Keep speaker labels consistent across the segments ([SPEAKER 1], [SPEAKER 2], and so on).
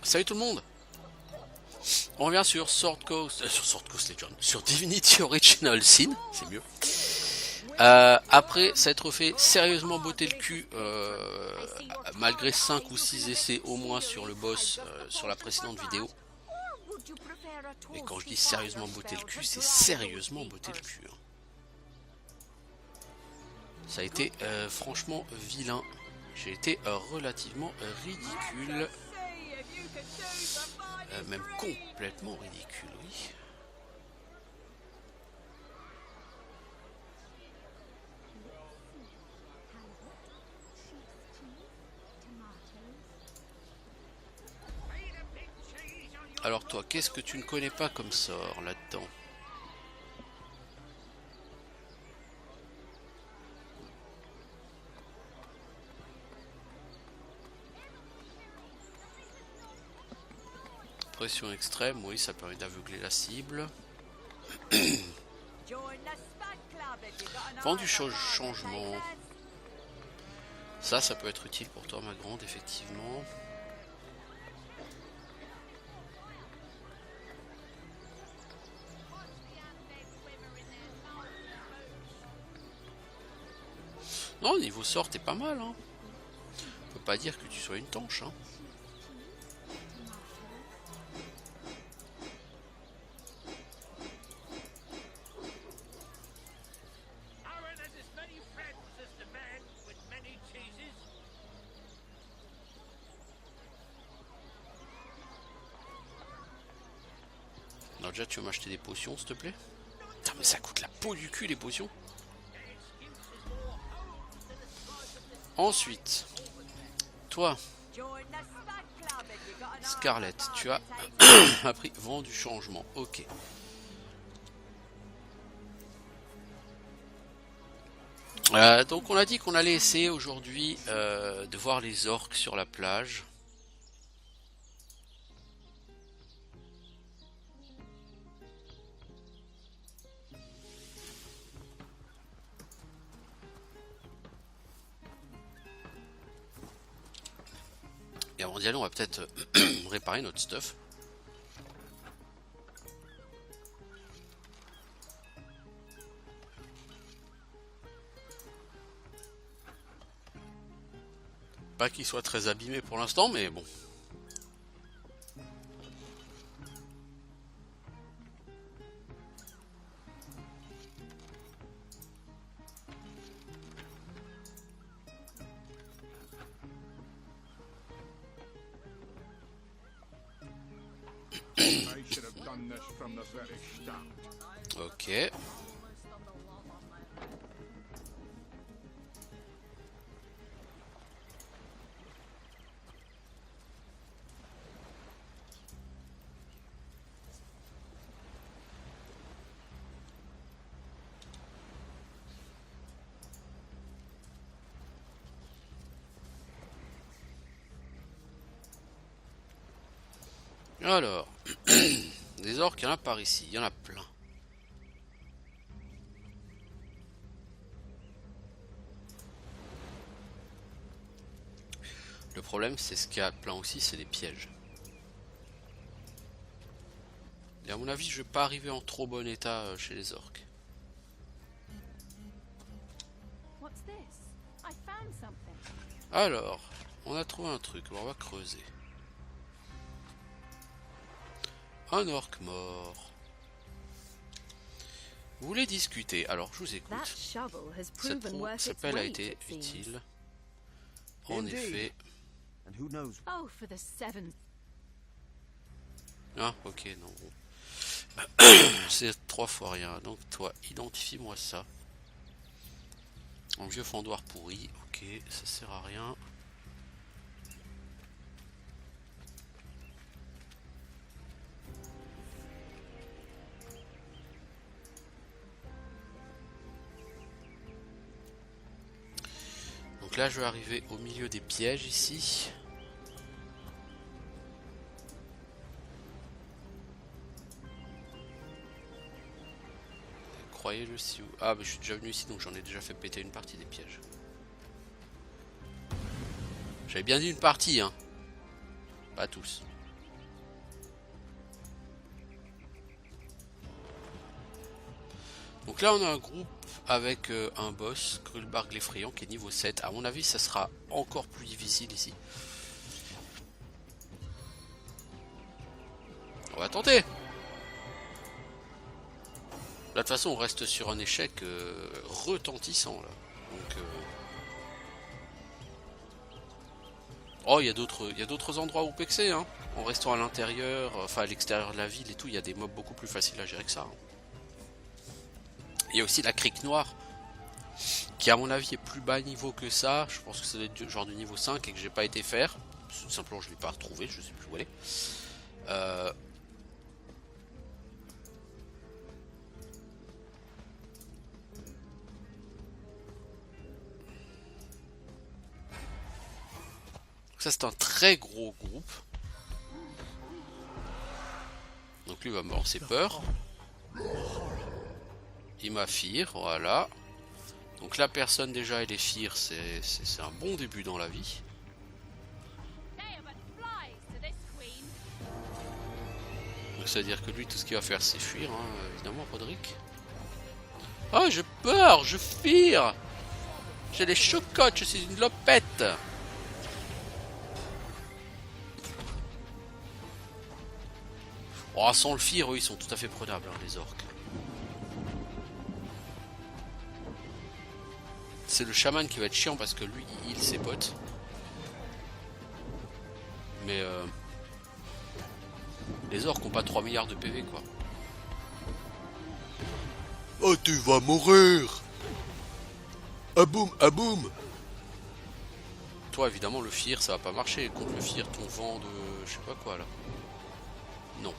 [SPEAKER 1] Salut tout le monde. On revient sur Sword Coast, Legends, sur Divinity Original Sin, c'est mieux. Après s'être fait sérieusement botter le cul, malgré 5 ou 6 essais au moins sur le boss sur la précédente vidéo. Et quand je dis sérieusement botter le cul, c'est sérieusement botter le cul. Hein. Ça a été franchement vilain. J'ai été relativement ridicule. Même complètement ridicule, oui. Alors toi, qu'est-ce que tu ne connais pas comme sort là-dedans? Pression extrême, oui, ça permet d'aveugler la cible. Vent du changement. Ça peut être utile pour toi, ma grande, effectivement. Non, niveau sort, t'es pas mal, hein. On peut pas dire que tu sois une tanche, hein. Alors déjà, tu veux m'acheter des potions, s'il te plaît? Putain, mais ça coûte la peau du cul, les potions. Ensuite, toi, Scarlett, tu as appris vent du changement. Ok. Donc on a dit qu'on allait essayer aujourd'hui de voir les orques sur la plage. Et avant d'y aller, on va peut-être réparer notre stuff. Pas qu'il soit très abîmé pour l'instant, mais bon. Ok. Alors, des orques, il y en a par ici, il y en a plein. Le problème, c'est ce qu'il y a plein aussi, c'est des pièges. Et à mon avis, je vais pas arriver en trop bon état chez les orques. Alors, on a trouvé un truc, on va creuser. Un orque mort. Vous voulez discuter? Alors, je vous écoute. Cette pelle a été utile. En effet. Ah, ok, non. C'est 3 fois rien. Donc, toi, identifie-moi ça. Un vieux fendoir pourri. Ok, ça sert à rien. Donc là, je vais arriver au milieu des pièges ici. Croyez-le si vous... Ah, mais je suis déjà venu ici, donc j'en ai déjà fait péter une partie des pièges. J'avais bien dit une partie, hein. Pas tous. Donc là, on a un groupe avec un boss, Grulbarg l'effrayant, qui est niveau 7. À mon avis, ça sera encore plus difficile ici. On va tenter. Là, de toute façon, on reste sur un échec retentissant. Là. Donc, oh, il y a d'autres endroits où pexer, hein. En restant à l'intérieur, enfin à l'extérieur de la ville et tout, il y a des mobs beaucoup plus faciles à gérer que ça. Hein. Il y a aussi la crique noire, qui à mon avis est plus bas niveau que ça. Je pense que ça doit être genre du niveau 5 et que j'ai pas été faire. Tout simplement, je l'ai pas retrouvé, je sais plus où elle est. Ça c'est un très gros groupe. Donc lui va me lancer peur. Il m'a fear, voilà. Donc la personne déjà elle est fear, c'est un bon début dans la vie. Donc ça veut dire que lui tout ce qu'il va faire c'est fuir, hein, évidemment Roderick. Oh j'ai peur, je fear. J'ai les chocottes, je suis une lopette. Oh, sans le fear, eux, ils sont tout à fait prenables, hein, les orques. C'est le chaman qui va être chiant parce que lui, il heal ses potes. Mais les orques ont pas 3 milliards de PV, quoi. Oh, tu vas mourir. Aboum, aboum. Toi, évidemment, le fear, ça va pas marcher. Contre le fear, ton vent de... je sais pas quoi, là. Non.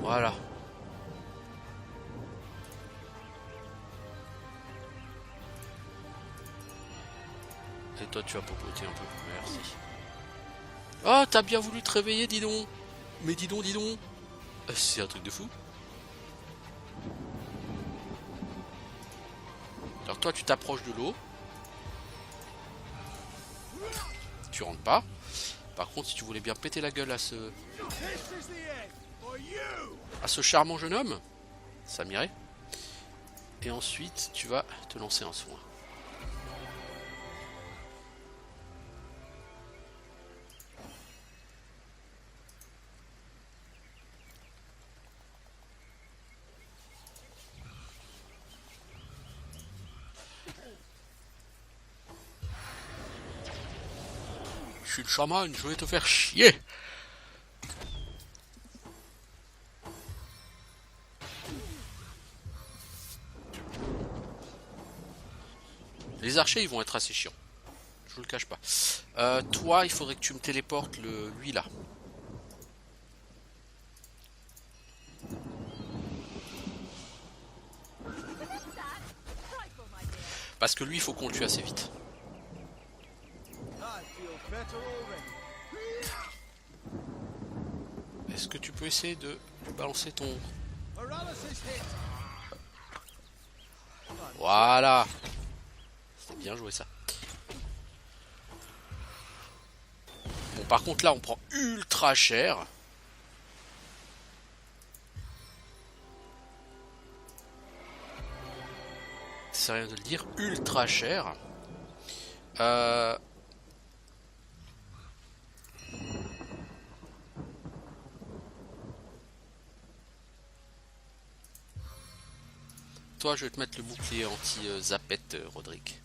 [SPEAKER 1] Voilà. Et toi, tu vas popoter un peu. Merci. Oh, t'as bien voulu te réveiller, dis donc. Mais dis donc, dis donc. C'est un truc de fou. Alors toi, tu t'approches de l'eau. Tu rentres pas. Par contre, si tu voulais bien péter la gueule à ce charmant jeune homme, ça m'irait. Et ensuite, tu vas te lancer un soin. Je suis le chaman, je vais te faire chier. Les archers, ils vont être assez chiants. Je vous le cache pas. Toi, il faudrait que tu me téléportes lui là. Parce que lui, il faut qu'on le tue assez vite. Est-ce que tu peux essayer de balancer ton... Voilà. C'est bien joué ça. Bon, par contre là, on prend ultra cher. C'est rien de le dire. Ultra cher. Toi, je vais te mettre le bouclier anti-zapette, Roderick.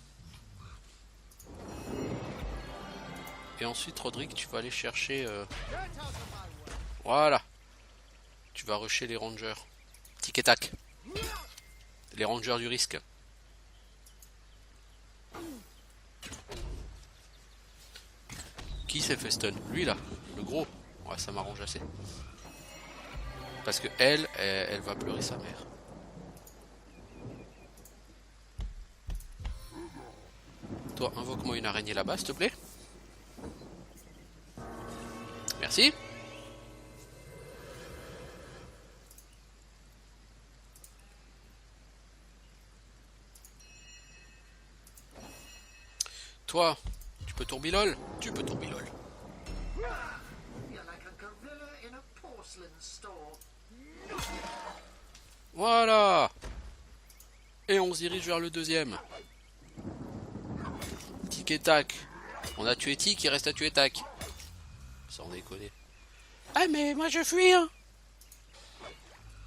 [SPEAKER 1] Et ensuite, Roderick, tu vas aller chercher... Voilà. Tu vas rusher les rangers. Tic et tac. Les rangers du risque. Qui s'est fait stun? Lui là, le gros. Ouais, ça m'arrange assez. Parce que elle va pleurer sa mère. Toi, invoque-moi une araignée là-bas, s'il te plaît. Merci. toi, tu peux tourbilol? Tu peux tourbilol. Voilà. Et on se dirige vers le deuxième. Tic et tac. On a tué Tic, il reste à tuer Tac. Sans déconner. Ah mais moi je fuis hein.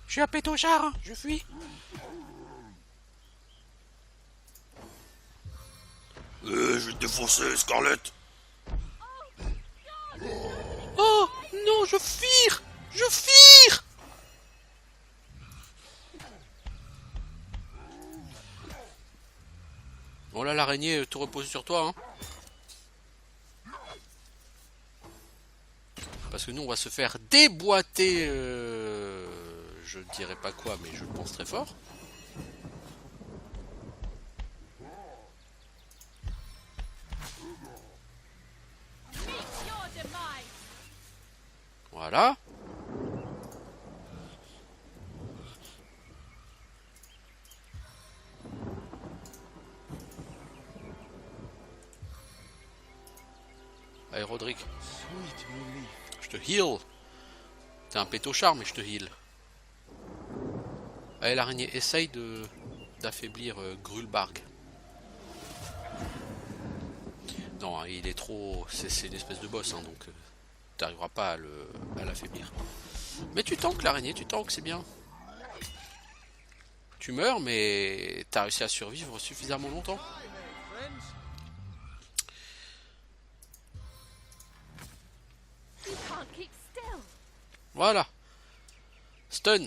[SPEAKER 1] Je suis un pétochard, hein. Je fuis.
[SPEAKER 2] Je vais te défoncer, Scarlett.
[SPEAKER 1] Oh non, je fire. Je fire. Bon là l'araignée te repose sur toi hein. Parce que nous on va se faire déboîter je ne dirais pas quoi mais je le pense très fort. Voilà. Allez Roderick. Je te heal. T'es un pétochard mais je te heal. Allez l'araignée, essaye d'affaiblir Grulbarg. Non, hein, il est trop... C'est une espèce de boss, hein, donc t'arriveras pas à l'affaiblir. Mais tu tankes l'araignée, tu tankes, c'est bien. Tu meurs, mais t'as réussi à survivre suffisamment longtemps. Voilà. Stun.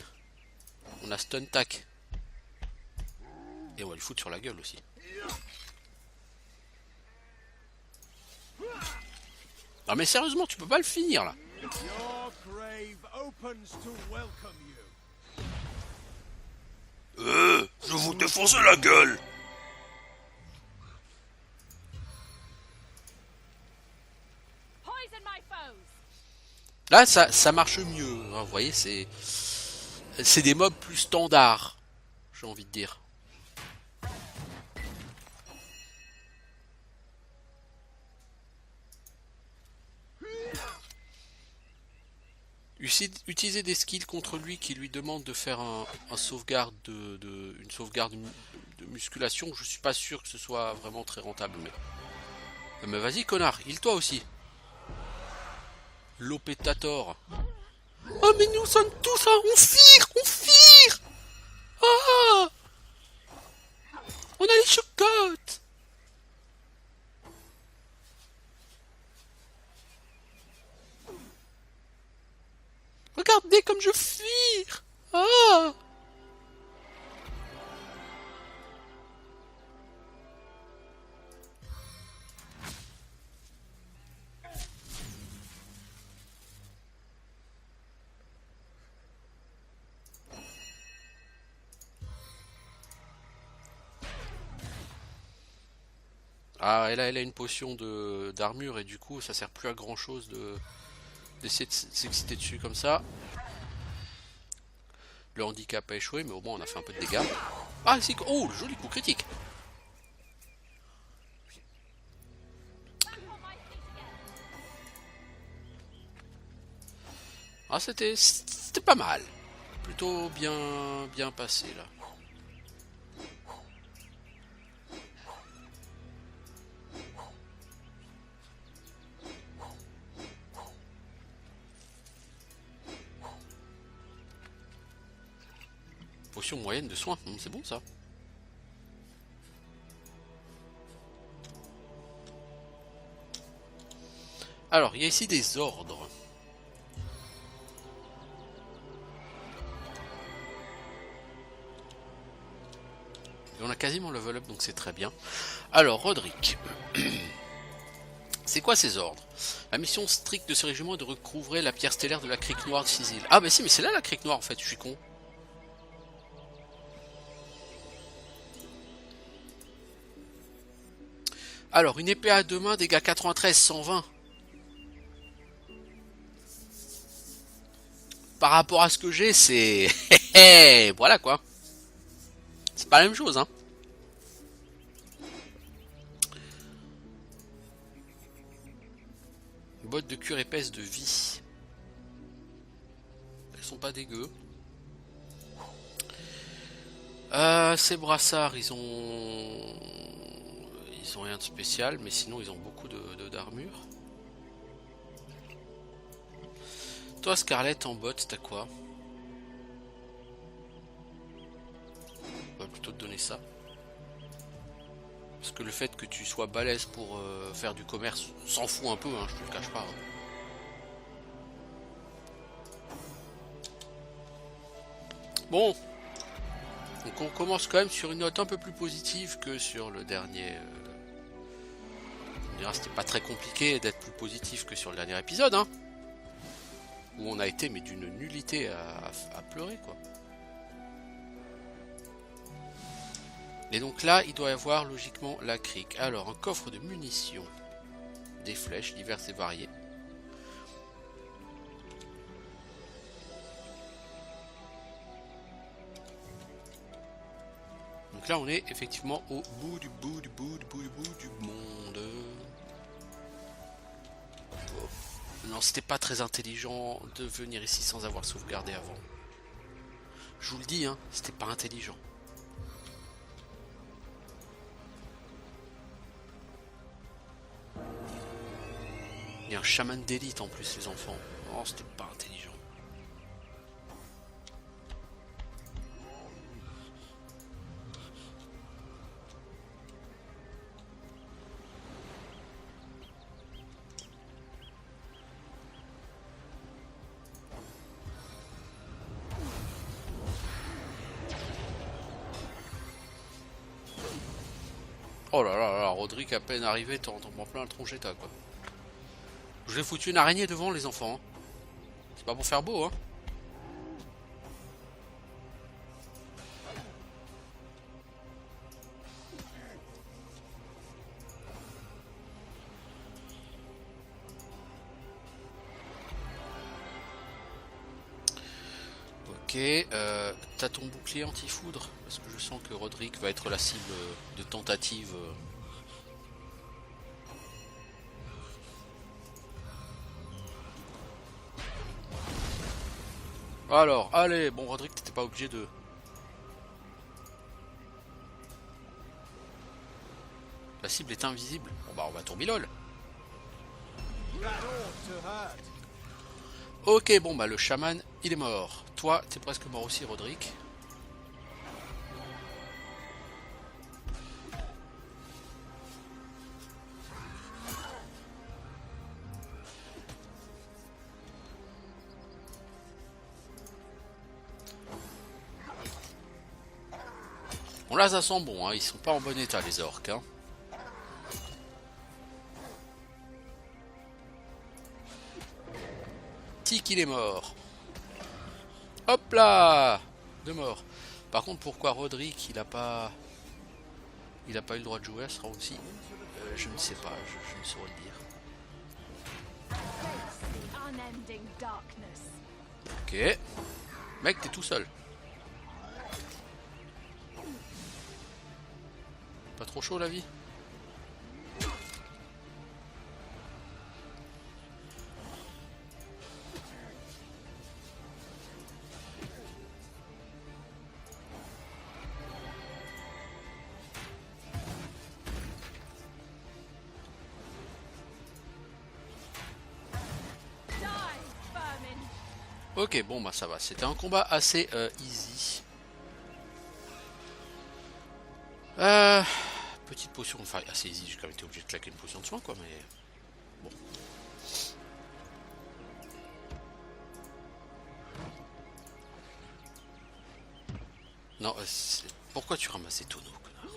[SPEAKER 1] On a stun tac. Et on va lui foutre sur la gueule aussi. Non mais sérieusement, tu peux pas le finir là.
[SPEAKER 2] Je vais vous défoncer la gueule.
[SPEAKER 1] Là, ça marche mieux. Hein, vous voyez, c'est des mobs plus standards, j'ai envie de dire. Utiliser des skills contre lui qui lui demandent de faire une sauvegarde une sauvegarde de musculation, je suis pas sûr que ce soit vraiment très rentable. Mais vas-y connard, heal-toi aussi. Lopetator. Oh mais nous sommes tous là, on fire. Ah, on a les chocottes. Regardez comme je fire. Ah. Ah, elle a une potion d'armure et du coup ça sert plus à grand chose d'essayer de s'exciter dessus comme ça. Le handicap a échoué mais au moins on a fait un peu de dégâts. Ah c'est... Oh, le joli coup critique. Ah c'était pas mal. Plutôt bien passé là. Potion moyenne de soins, c'est bon ça. Alors, il y a ici des ordres. Et on a quasiment level up, donc c'est très bien. Alors, Roderick. C'est quoi ces ordres? La mission stricte de ce régiment est de recouvrer la pierre stellaire de la crique noire de Sisil. Ah bah si, mais c'est là la crique noire en fait, je suis con. Alors, une épée à deux mains, dégâts 93, 120. Par rapport à ce que j'ai, c'est... voilà quoi. C'est pas la même chose, hein. cure épaisse de vie. Elles sont pas dégueu. Ces brassards, ils ont rien de spécial, mais sinon ils ont beaucoup d'armure. Toi Scarlett en bot, t'as quoi? On va plutôt te donner ça. Parce que le fait que tu sois balèze pour faire du commerce s'en fout un peu, hein, je te le cache pas. Hein. Bon. Donc on commence quand même sur une note un peu plus positive que sur le dernier. On dira c'était pas très compliqué d'être plus positif que sur le dernier épisode, hein. Où on a été mais d'une nullité à pleurer quoi. Et donc là il doit y avoir logiquement la crique. Alors un coffre de munitions, des flèches diverses et variées. Donc là on est effectivement au bout du monde. Oh. Non, c'était pas très intelligent de venir ici sans avoir sauvegardé avant. Je vous le dis, hein, c'était pas intelligent. Il y a un chaman d'élite en plus les enfants. Oh, c'était pas intelligent. Oh là là là, Roderick à peine arrivé, t'en prends plein le tronchetta quoi. Je vous ai foutu une araignée devant les enfants. Hein. C'est pas pour faire beau hein. Ok, t'as ton bouclier anti-foudre parce que je sens que Roderick va être la cible de tentative. Alors, allez, bon Roderick, t'étais pas obligé de... La cible est invisible. Bon bah on va tourbilol. Ok, bon bah le chaman, il est mort. Toi, t'es presque mort aussi, Roderick. Bon là ça sent bon, hein. Ils sont pas en bon état les orques. Hein. Tic il est mort. Hop là. De mort. Par contre pourquoi Roderick il a pas eu le droit de jouer à ce round aussi je ne sais pas, je ne saurais le dire. Ok. Mec t'es tout seul. Pas trop chaud la vie? Ok, bon bah ça va, c'était un combat assez easy. Petite potion, enfin assez easy, j'ai quand même été obligé de claquer une potion de soin quoi, mais bon. Non, pourquoi tu ramasses ces tonneaux, connard?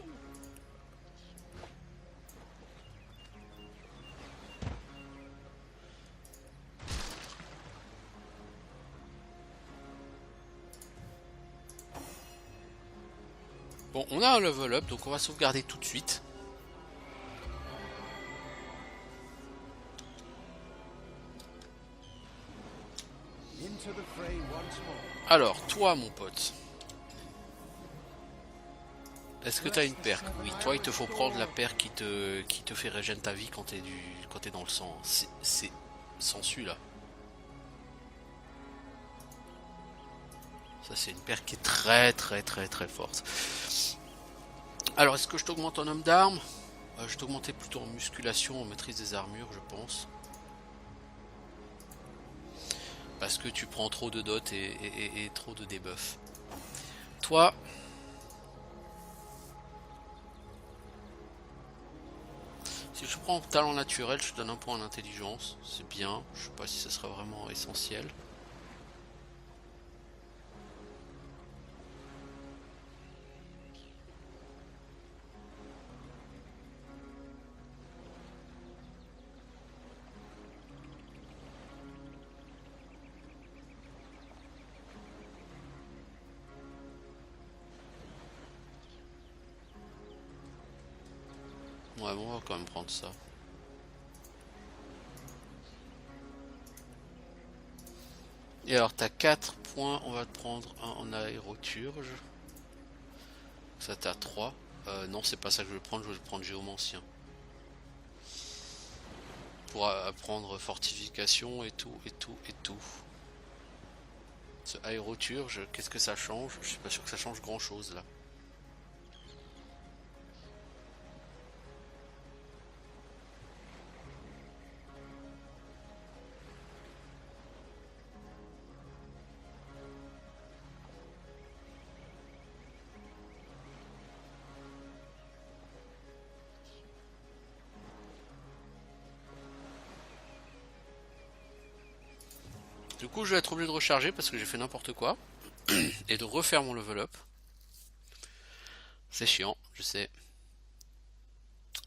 [SPEAKER 1] Bon, on a un level up, donc on va sauvegarder tout de suite. Alors, toi mon pote. Est-ce que t'as une perque? Oui, toi il te faut prendre la perque qui te fait régénérer ta vie quand t'es dans le sang. C'est sans celui-là. Ça c'est une paire qui est très forte. Alors est-ce que je t'augmente en homme d'armes? Je t'augmentais plutôt en musculation, en maîtrise des armures je pense. Parce que tu prends trop de dot et trop de debuff. Toi... Si je prends talent naturel, je te donne un point en intelligence. C'est bien, je sais pas si ça sera vraiment essentiel. Ouais, bon, on va quand même prendre ça. Et alors, t'as 4 points, on va te prendre un en aéroturge. Ça, t'as 3. Non, c'est pas ça que je vais prendre, je vais prendre géomancien. Pour apprendre fortification et tout. Ce aéroturge, qu'est-ce que ça change? Je suis pas sûr que ça change grand chose là. Du coup, je vais être obligé de recharger parce que j'ai fait n'importe quoi. Et de refaire mon level up. C'est chiant, je sais.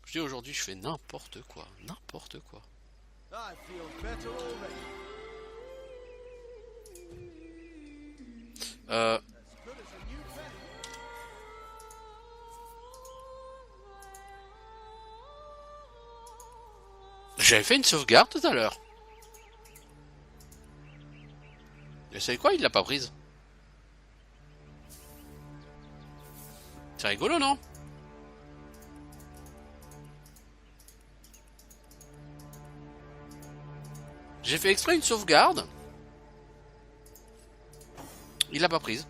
[SPEAKER 1] Je dis aujourd'hui, je fais n'importe quoi. N'importe quoi. J'avais fait une sauvegarde tout à l'heure. Et vous savez quoi, il l'a pas prise. C'est rigolo, non? J'ai fait exprès une sauvegarde. Il l'a pas prise.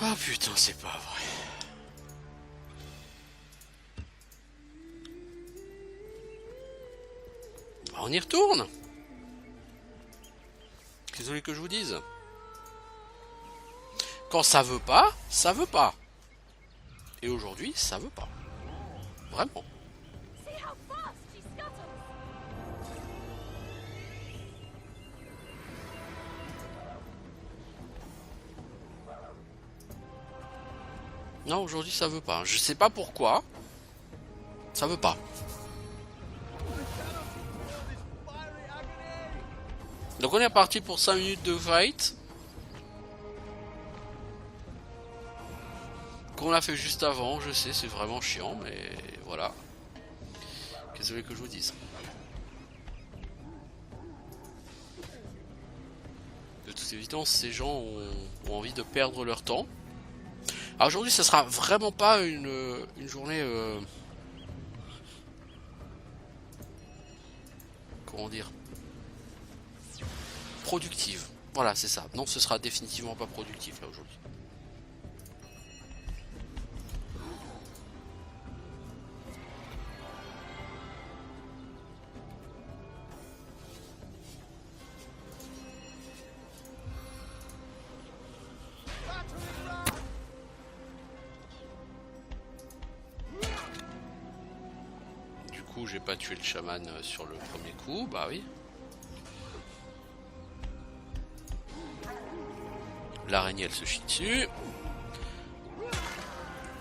[SPEAKER 1] Ah putain, c'est pas vrai. Bah, on y retourne. Qu'est-ce que vous voulez que je vous dise? Quand ça veut pas, ça veut pas. Et aujourd'hui, ça veut pas. Vraiment. Non, aujourd'hui, ça veut pas. Je sais pas pourquoi. Ça veut pas. Donc on est parti pour 5 minutes de fight. Qu'on a fait juste avant, je sais, c'est vraiment chiant, mais voilà. Qu'est-ce que vous voulez que je vous dise? De toute évidence, ces gens ont envie de perdre leur temps. Alors aujourd'hui, ça sera vraiment pas une journée... comment dire? Productive. Voilà, c'est ça. Non, ce sera définitivement pas productif là aujourd'hui. Du coup, j'ai pas tué le chaman sur le premier coup, bah oui. L'araignée, elle se chie dessus.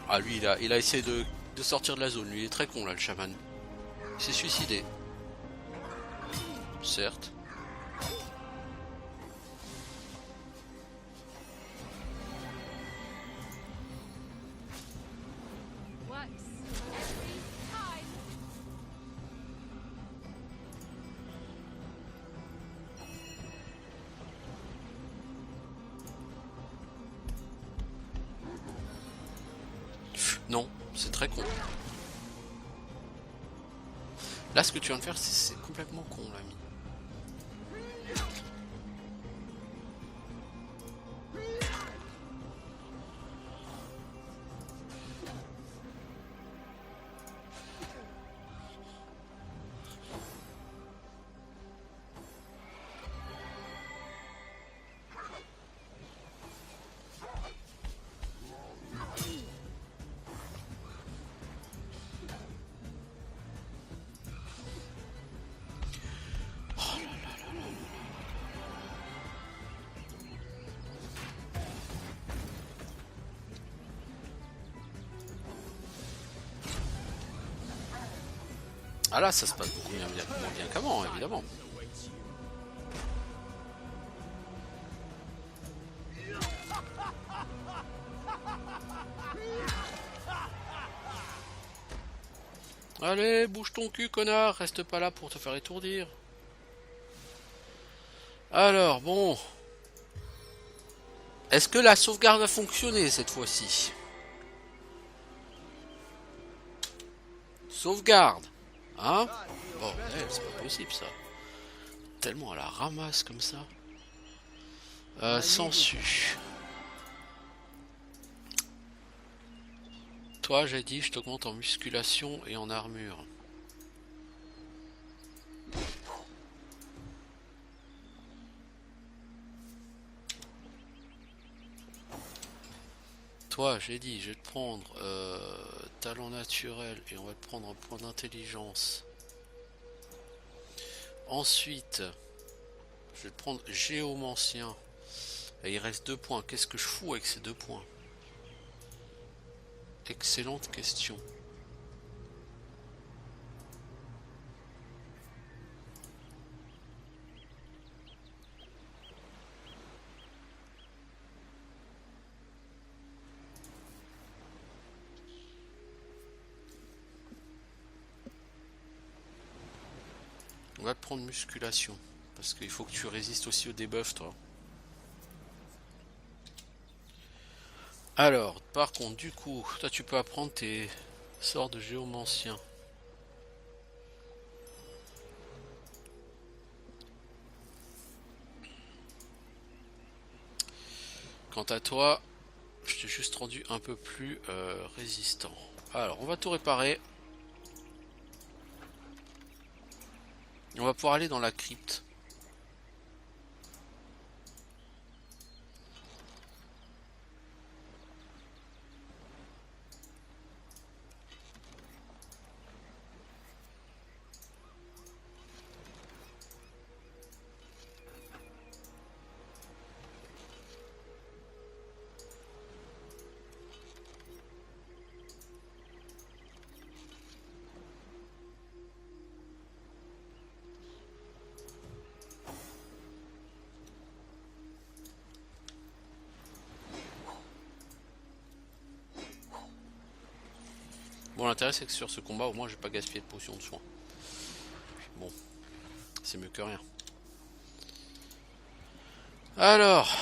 [SPEAKER 1] Ah, lui, il a essayé de sortir de la zone. Lui, il est très con, là, le chaman. Il s'est suicidé. Certes. Non, c'est très con. Là, ce que tu viens de faire, c'est complètement con, l'ami. Ah là, ça se passe beaucoup moins bien qu'avant, évidemment. Allez, bouge ton cul, connard. Reste pas là pour te faire étourdir. Alors, bon. Est-ce que la sauvegarde va fonctionner cette fois-ci? Sauvegarde. Hein? Bon, c'est pas possible ça. Tellement à la ramasse comme ça. Sensu. Toi, j'ai dit, je t'augmente en musculation et en armure. Toi, j'ai dit, je vais te prendre talent naturel et on va te prendre un point d'intelligence. Ensuite, je vais te prendre géomancien. Et il reste 2 points. Qu'est-ce que je fous avec ces 2 points? Excellente question. On va te prendre musculation. Parce qu'il faut que tu résistes aussi au debuff, toi. Alors, par contre, du coup, toi tu peux apprendre tes sorts de géomancien. Quant à toi, je t'ai juste rendu un peu plus résistant. Alors, on va tout réparer. On va pouvoir aller dans la crypte. Bon, l'intérêt c'est que sur ce combat, au moins, j'ai pas gaspillé de potions de soin. Bon, c'est mieux que rien. Alors,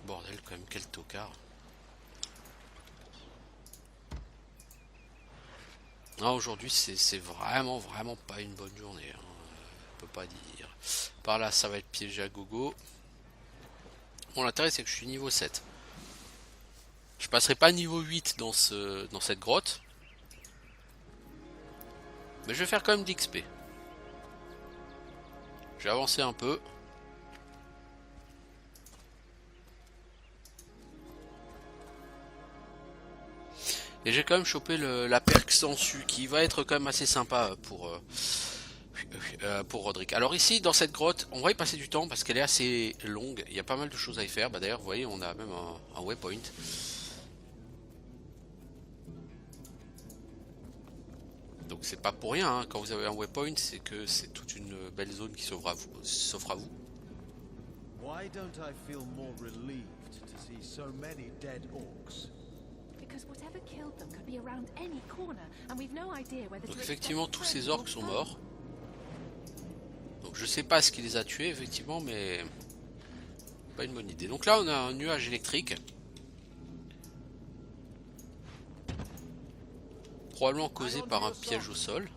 [SPEAKER 1] bordel quand même, quel tocard. Ah, aujourd'hui, c'est vraiment pas une bonne journée. Hein. On peut pas dire. Par là, ça va être piégé à gogo. Bon, l'intérêt c'est que je suis niveau 7. Je passerai pas niveau 8 dans cette grotte. Mais je vais faire quand même d'XP. Je vais avancer un peu. Et j'ai quand même chopé la perque sensu qui va être quand même assez sympa pour Roderick. Alors ici, dans cette grotte, on va y passer du temps parce qu'elle est assez longue. Il y a pas mal de choses à y faire. Bah, d'ailleurs, vous voyez, on a même un waypoint. Donc c'est pas pour rien, hein. Quand vous avez un waypoint, c'est que c'est toute une belle zone qui s'offre à vous.
[SPEAKER 3] Why don't I feel more relieved to see so many dead orcs?
[SPEAKER 1] Donc effectivement, tous ces orques sont morts. Donc je sais pas ce qui les a tués, effectivement, mais pas une bonne idée. Donc là, on a un nuage électrique. Probablement causé par un piège au sol.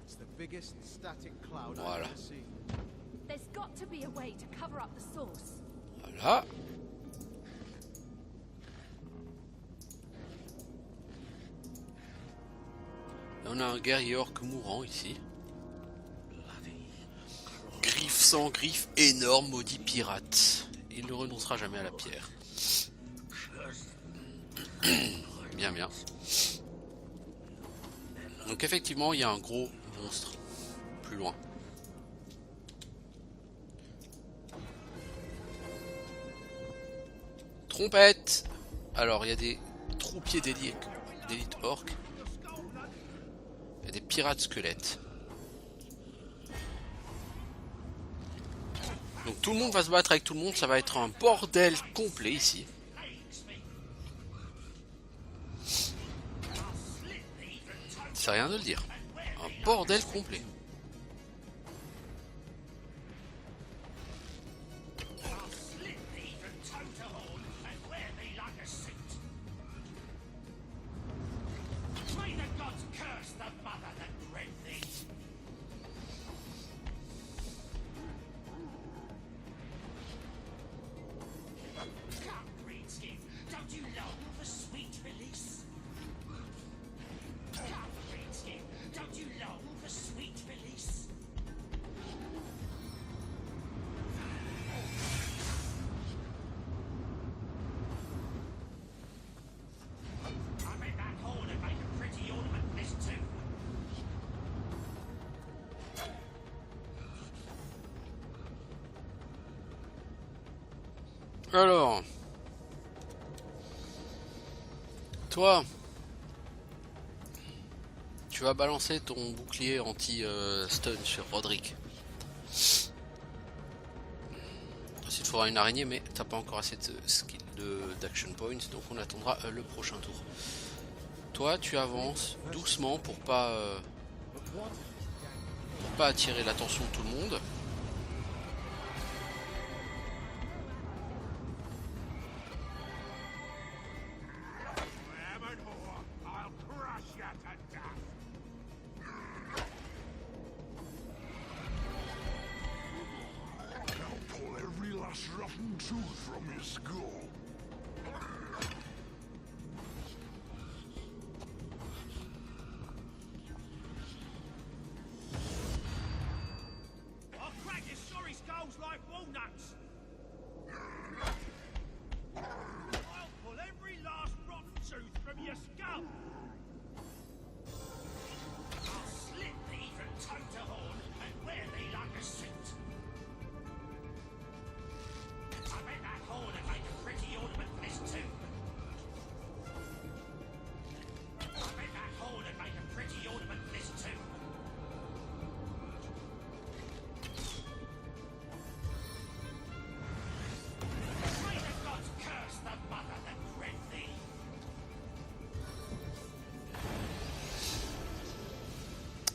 [SPEAKER 3] It's the biggest static cloud
[SPEAKER 1] Voilà.
[SPEAKER 3] I've ever seen.
[SPEAKER 4] There's got to be a way to cover up the source.
[SPEAKER 1] Voilà. Et on a un guerrier orc mourant ici. Griffe sans griffe, énorme maudit pirate. Il ne renoncera jamais à la pierre. Bien, bien. Donc effectivement, il y a un gros monstre plus loin. Trompette. Alors, il y a des troupiers d'élite orc. Il y a des pirates squelettes. Donc tout le monde va se battre avec tout le monde, ça va être un bordel complet ici. C'est rien de le dire. Un bordel complet. Alors, toi, tu vas balancer ton bouclier anti-stun sur Roderick. Ensuite, il faudra une araignée, mais t'as pas encore assez de skill d'action points, donc on attendra le prochain tour. Toi, tu avances doucement pour pas attirer l'attention de tout le monde.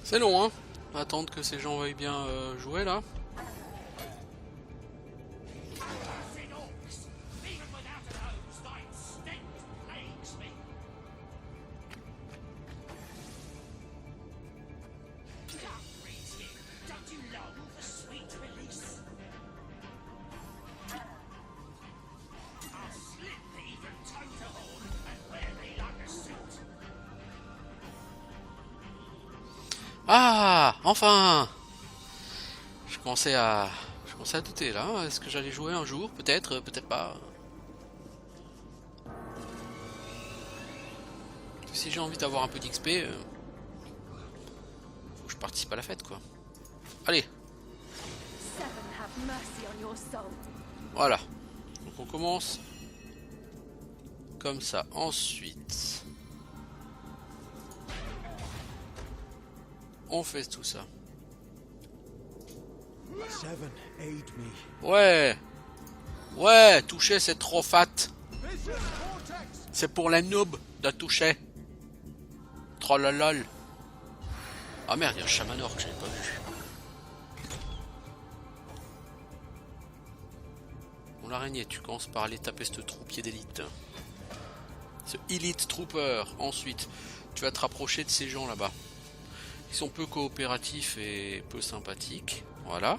[SPEAKER 1] C'est long, hein, attendre que ces gens veuillent bien jouer là. Ah, enfin! Je commençais à douter là. Est-ce que j'allais jouer un jour? Peut-être, peut-être pas. Si j'ai envie d'avoir un peu d'XP, faut que je participe à la fête, quoi. Allez,
[SPEAKER 4] Seven have mercy on your soul.
[SPEAKER 1] voilà. Donc on commence comme ça. Ensuite, on fait tout ça.
[SPEAKER 3] Seven, aid me.
[SPEAKER 1] Ouais, ouais, toucher c'est trop fat. C'est pour les noobs de toucher. Trollolol. Ah merde, il y a un chaman orc que j'avais pas vu. Bon, l'araignée, tu commences par aller taper ce troupier d'élite. Ce Elite Trooper. Ensuite, Tu vas te rapprocher de ces gens là-bas. Ils sont peu coopératifs et peu sympathiques. Voilà.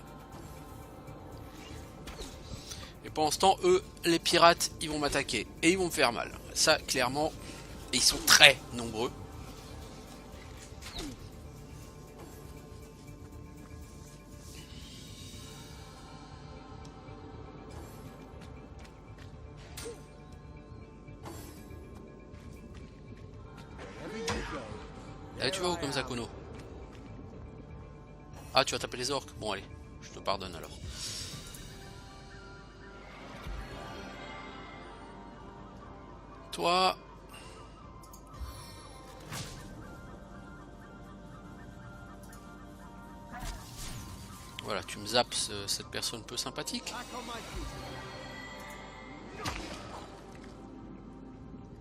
[SPEAKER 1] Et pendant ce temps, eux, les pirates, ils vont m'attaquer. Et ils vont me faire mal. Ça, clairement, et ils sont très nombreux. Eh, tu vas où comme ça, Kono? Ah, tu vas taper les orques? Bon, allez, je te pardonne alors. Toi... Voilà, tu me zappes cette personne peu sympathique.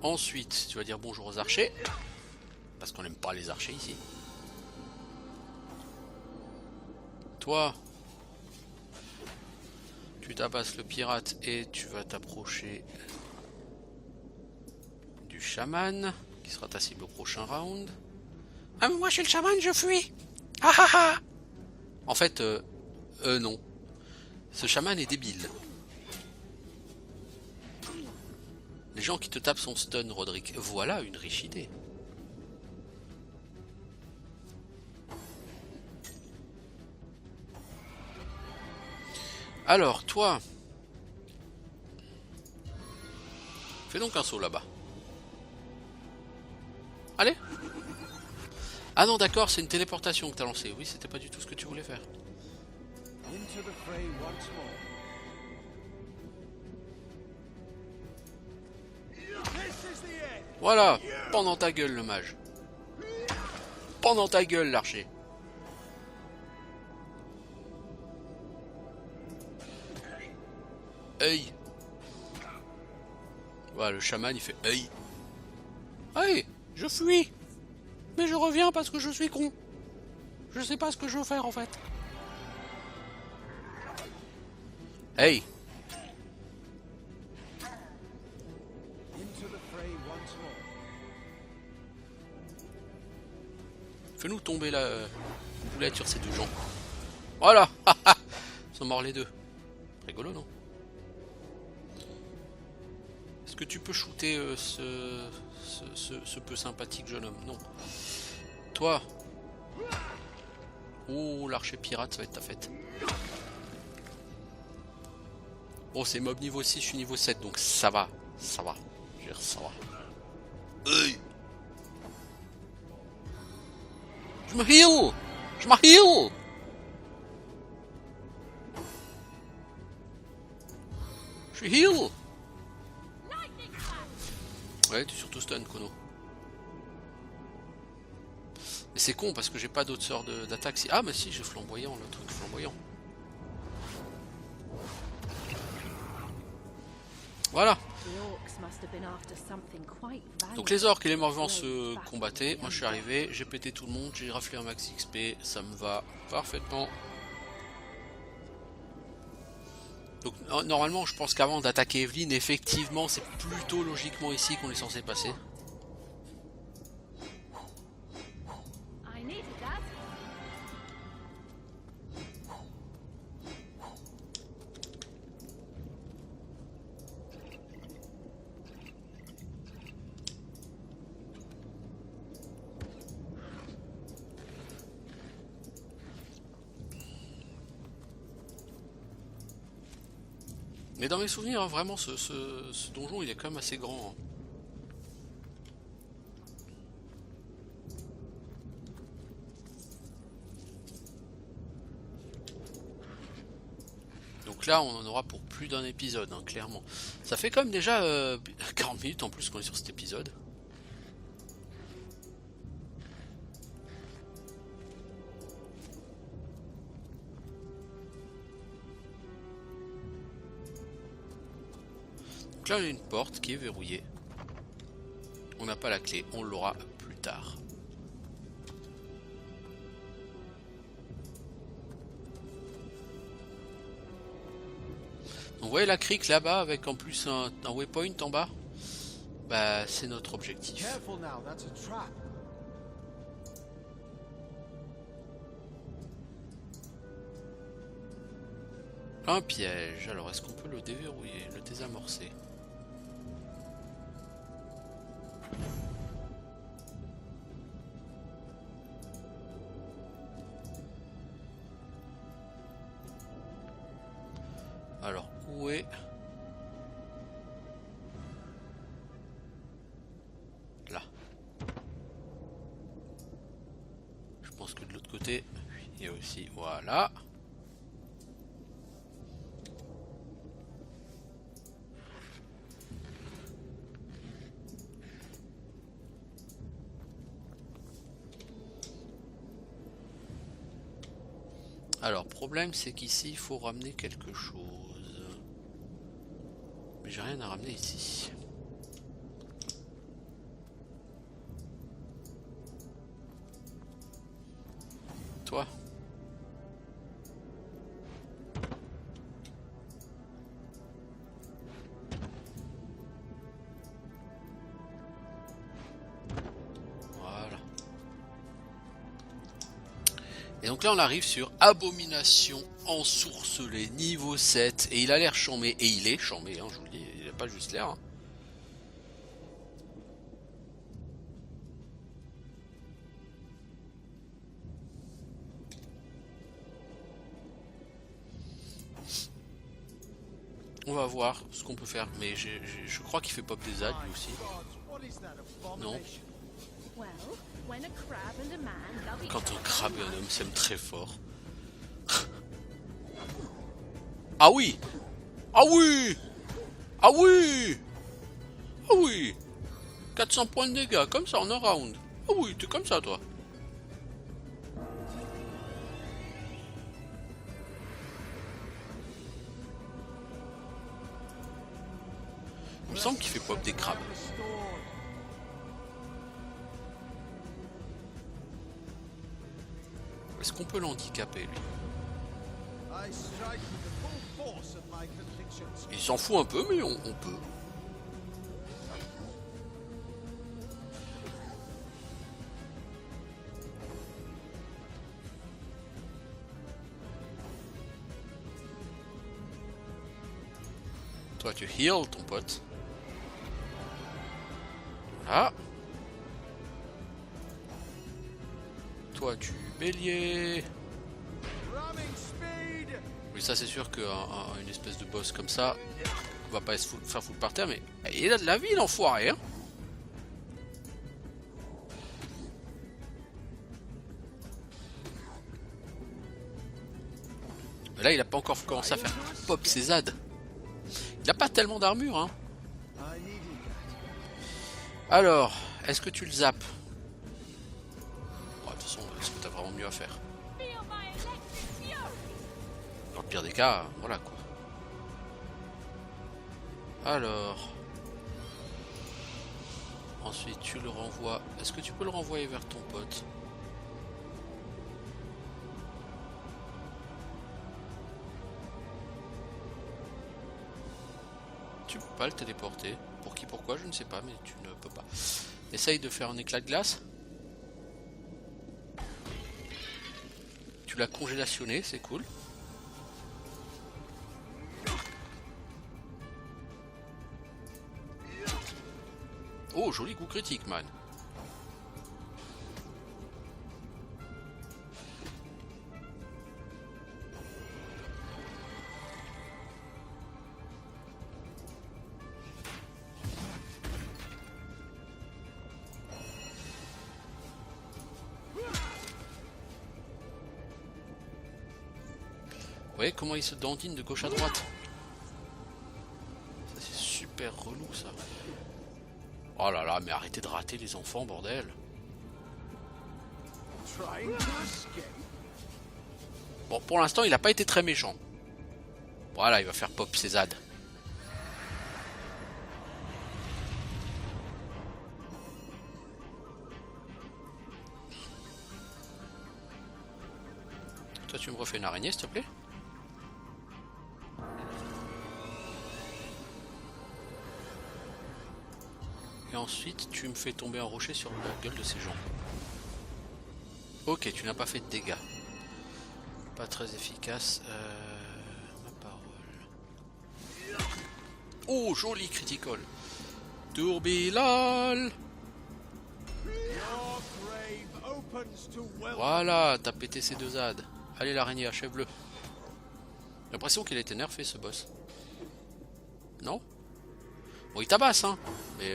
[SPEAKER 1] Ensuite, tu vas dire bonjour aux archers. Parce qu'on n'aime pas les archers ici. Toi, tu tabasses le pirate et tu vas t'approcher du chaman, qui sera ta cible au prochain round. Ah mais moi je suis le chaman, je fuis. Ah ah ah. En fait, non. Ce chaman est débile. Les gens qui te tapent sont stun, Roderick. Voilà une riche idée. Alors, toi... Fais donc un saut là-bas. Allez. Ah non, d'accord, c'est une téléportation que t'as lancée. Oui, c'était pas du tout ce que tu voulais faire.
[SPEAKER 3] Into the fray once more. This is the end.
[SPEAKER 1] Voilà, pendant ta gueule le mage. Pendant ta gueule l'archer. Hey. Voilà, le chaman il fait hey. Hey, je fuis. Mais je reviens parce que je suis con. Je sais pas ce que je veux faire en fait. Hey.
[SPEAKER 3] Into the fray once more.
[SPEAKER 1] Fais-nous tomber la boulette sur ces deux gens. Voilà. Ils sont morts les deux. Rigolo, non? Est-ce que tu peux shooter ce peu sympathique jeune homme? Non. Toi. Oh, l'archer pirate, ça va être ta fête. Bon, c'est mob niveau 6, je suis niveau 7, donc ça va. Ça va. Je veux dire, ça va.
[SPEAKER 2] Hey.
[SPEAKER 1] Je me heal. Je me heal. Je suis heal. Ouais, tu es surtout stun, Kono. Mais c'est con parce que j'ai pas d'autres sorts d'attaque. Ah, mais si, j'ai flamboyant, le truc flamboyant. Voilà. Donc les orques et les morts-vivants se combattaient. Moi je suis arrivé, j'ai pété tout le monde, j'ai raflé un max XP, ça me va parfaitement. Donc normalement je pense qu'avant d'attaquer Evelyn, effectivement c'est plutôt logiquement ici qu'on est censé passer. Mais dans mes souvenirs, hein, vraiment, ce donjon, il est quand même assez grand. Hein. Donc là, on en aura pour plus d'un épisode, hein, clairement. Ça fait quand même déjà 40 minutes en plus qu'on est sur cet épisode. Donc là, on a une porte qui est verrouillée. On n'a pas la clé, on l'aura plus tard. Donc vous voyez la crique là-bas avec en plus un waypoint en bas. Bah c'est notre objectif.
[SPEAKER 3] Careful now, that's a trap.
[SPEAKER 1] Un piège. Alors, est-ce qu'on peut le déverrouiller, le désamorcer? Alors, où est... Là. Je pense que de l'autre côté, il y a aussi... Voilà. Alors, problème, c'est qu'ici, il faut ramener quelque chose. Mais j'ai rien à ramener ici. Toi. Voilà. Et donc là on arrive sur Abomination ensourcelée niveau 7 et il a l'air chambé, et il est chambé, hein, je vous le dis, il n'a pas juste l'air. Hein. On va voir ce qu'on peut faire, mais je crois qu'il fait pop des ZAD lui aussi. Non. Quand un crabe et un homme s'aiment très fort. Ah oui! Ah oui! Ah oui! Ah oui! 400 points de dégâts, comme ça en un round. Ah oui, t'es comme ça toi. Il me semble qu'il fait pop des crabes. Est-ce qu'on peut l'handicaper lui? Il s'en fout un peu, mais on peut. Toi tu heal ton pote. Voilà. Toi tu bélier. Oui, ça c'est sûr qu'une espèce de boss comme ça on va pas se faire foutre par terre, mais il a de la vie l'enfoiré hein. Mais là il a pas encore commencé à faire pop ses ZAD. Il a pas tellement d'armure hein. Alors, est-ce que tu le zappes? Bon, de toute façon, est-ce que t'as vraiment mieux à faire? Dans le pire des cas, voilà quoi. Alors... Ensuite, tu le renvoies... Est-ce que tu peux le renvoyer vers ton pote? Tu peux pas le téléporter. Pour qui, pourquoi, je ne sais pas, mais tu ne peux pas. Essaye de faire un éclat de glace. Tu l'as congélationné, c'est cool. Oh, joli coup critique, man. Vous voyez comment il se dandine de gauche à droite? Ça c'est super relou ça. Oh là là, mais arrêtez de rater les enfants, bordel. Bon, pour l'instant, il n'a pas été très méchant. Voilà, il va faire pop ses ZAD. Toi, tu me refais une araignée, s'il te plaît? Et ensuite, tu me fais tomber un rocher sur la gueule de ces gens. Ok, tu n'as pas fait de dégâts. Pas très efficace. Ma parole. Oh, joli critical. Tourbilal.
[SPEAKER 3] Your grave opens to welcome.
[SPEAKER 1] Voilà, t'as pété ces deux ZAD. Allez l'araignée, achève-le. J'ai l'impression qu'il a été nerfé ce boss. Non? Bon, il tabasse, hein. Mais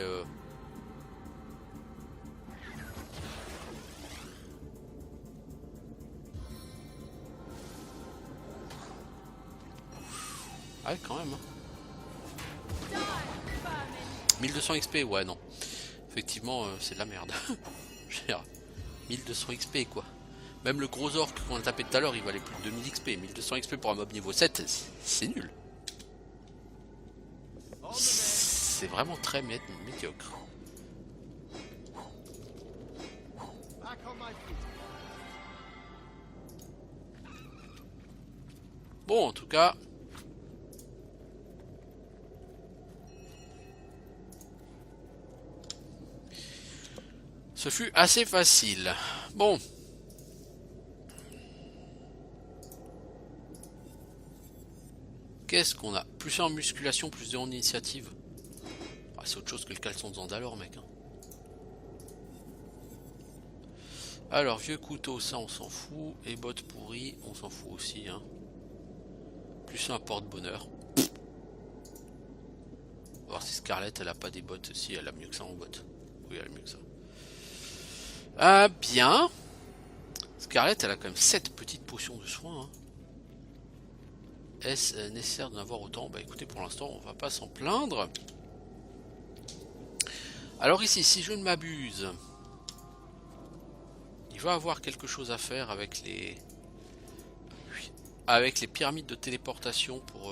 [SPEAKER 1] ouais, quand même. Hein. 1200 XP, ouais, non. Effectivement, c'est de la merde. 1200 XP, quoi. Même le gros orc qu'on a tapé tout à l'heure, il valait plus de 2000 XP. 1200 XP pour un mob niveau 7, c'est nul. C'est vraiment très médiocre.
[SPEAKER 3] Back on my feet.
[SPEAKER 1] Bon, en tout cas... ce fut assez facile. Bon. Qu'est-ce qu'on a? Plus en musculation, plus en initiative. Ah, c'est autre chose que le caleçon de Zandalore, mec. Hein. Alors, vieux couteau, ça on s'en fout. Et bottes pourries, on s'en fout aussi. Hein. Plus un porte-bonheur. On va voir si Scarlett, elle a pas des bottes. Si, elle a mieux que ça en bottes. Oui, elle a mieux que ça. Ah, bien. Scarlett, elle a quand même 7 petites potions de soins. Hein. Est-ce nécessaire d'en avoir autant? Bah écoutez, pour l'instant, on va pas s'en plaindre. Alors ici, si je ne m'abuse, il va avoir quelque chose à faire avec les pyramides de téléportation pour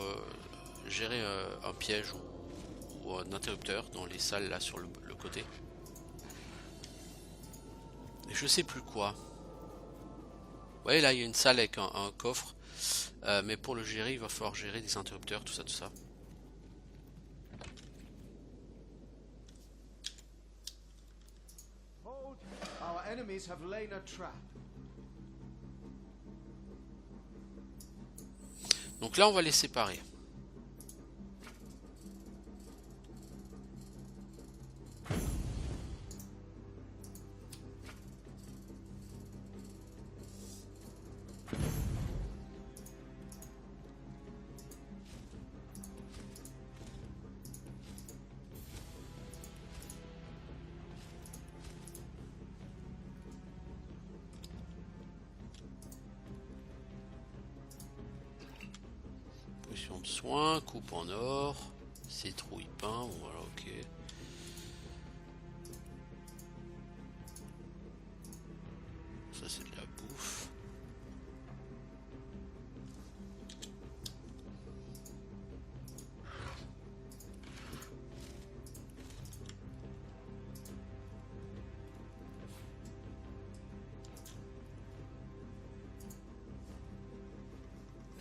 [SPEAKER 1] gérer un piège ou un interrupteur dans les salles là sur le côté. Et je sais plus quoi. Ouais, là il y a une salle avec un coffre. Mais pour le gérer, il va falloir gérer des interrupteurs, tout ça, tout ça.
[SPEAKER 3] Hold. Our enemies have laid a trap.
[SPEAKER 1] Donc là, on va les séparer. De soins, coupe en or, citrouille pain, bon, voilà, ok. Ça c'est de la bouffe.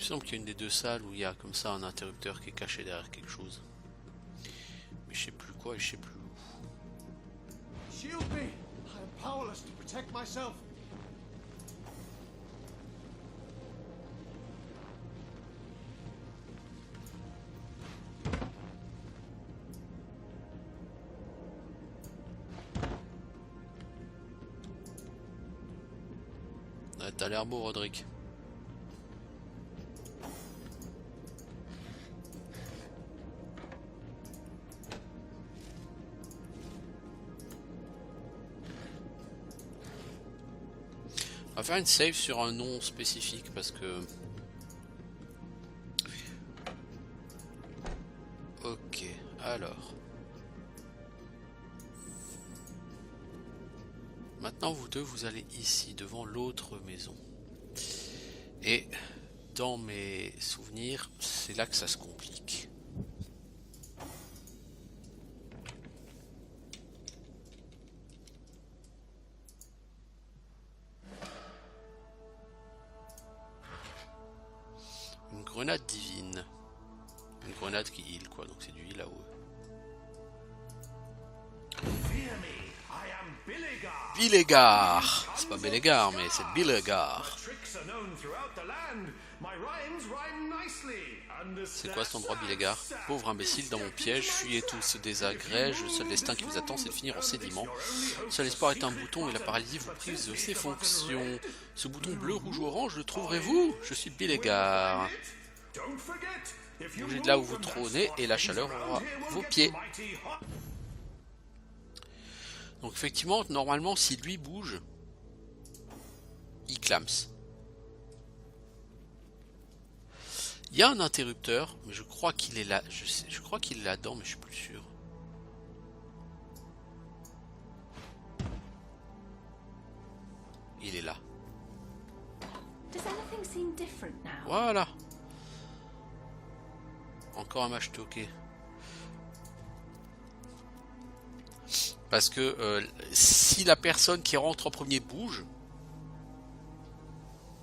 [SPEAKER 1] Il me semble qu'il y a une des deux salles où il y a comme ça un interrupteur qui est caché derrière quelque chose. Mais je sais plus quoi et je sais plus où.
[SPEAKER 3] Shield me. I am powerless to protect myself.
[SPEAKER 1] Ouais, t'as l'air beau, Roderick. On va faire une save sur un nom spécifique parce que... Ok, alors... Maintenant vous deux, vous allez ici, devant l'autre maison. Et dans mes souvenirs, c'est là que ça se complique. Une grenade divine. Une grenade qui heal quoi, donc c'est du heal à haut. Vilegar, c'est pas Bellegar, mais c'est Billegar. C'est quoi cet endroit, Billegar? Pauvre imbécile, dans mon piège, fuyez tous, désagrège, le seul destin qui vous attend c'est de finir en sédiment. Le seul espoir est un bouton et la paralysie vous prive de ses fonctions. Ce bouton bleu, rouge ou orange, le trouverez-vous? Je suis Billegar. Bougez de là où vous trônez et la chaleur aura vos pieds. Donc effectivement, normalement, si lui bouge, il clams. Il y a un interrupteur, mais je crois qu'il est là. Je crois qu'il est là-dedans, mais je suis plus sûr. Il est là. Voilà. Encore un match toqué. Parce que si la personne qui rentre en premier bouge,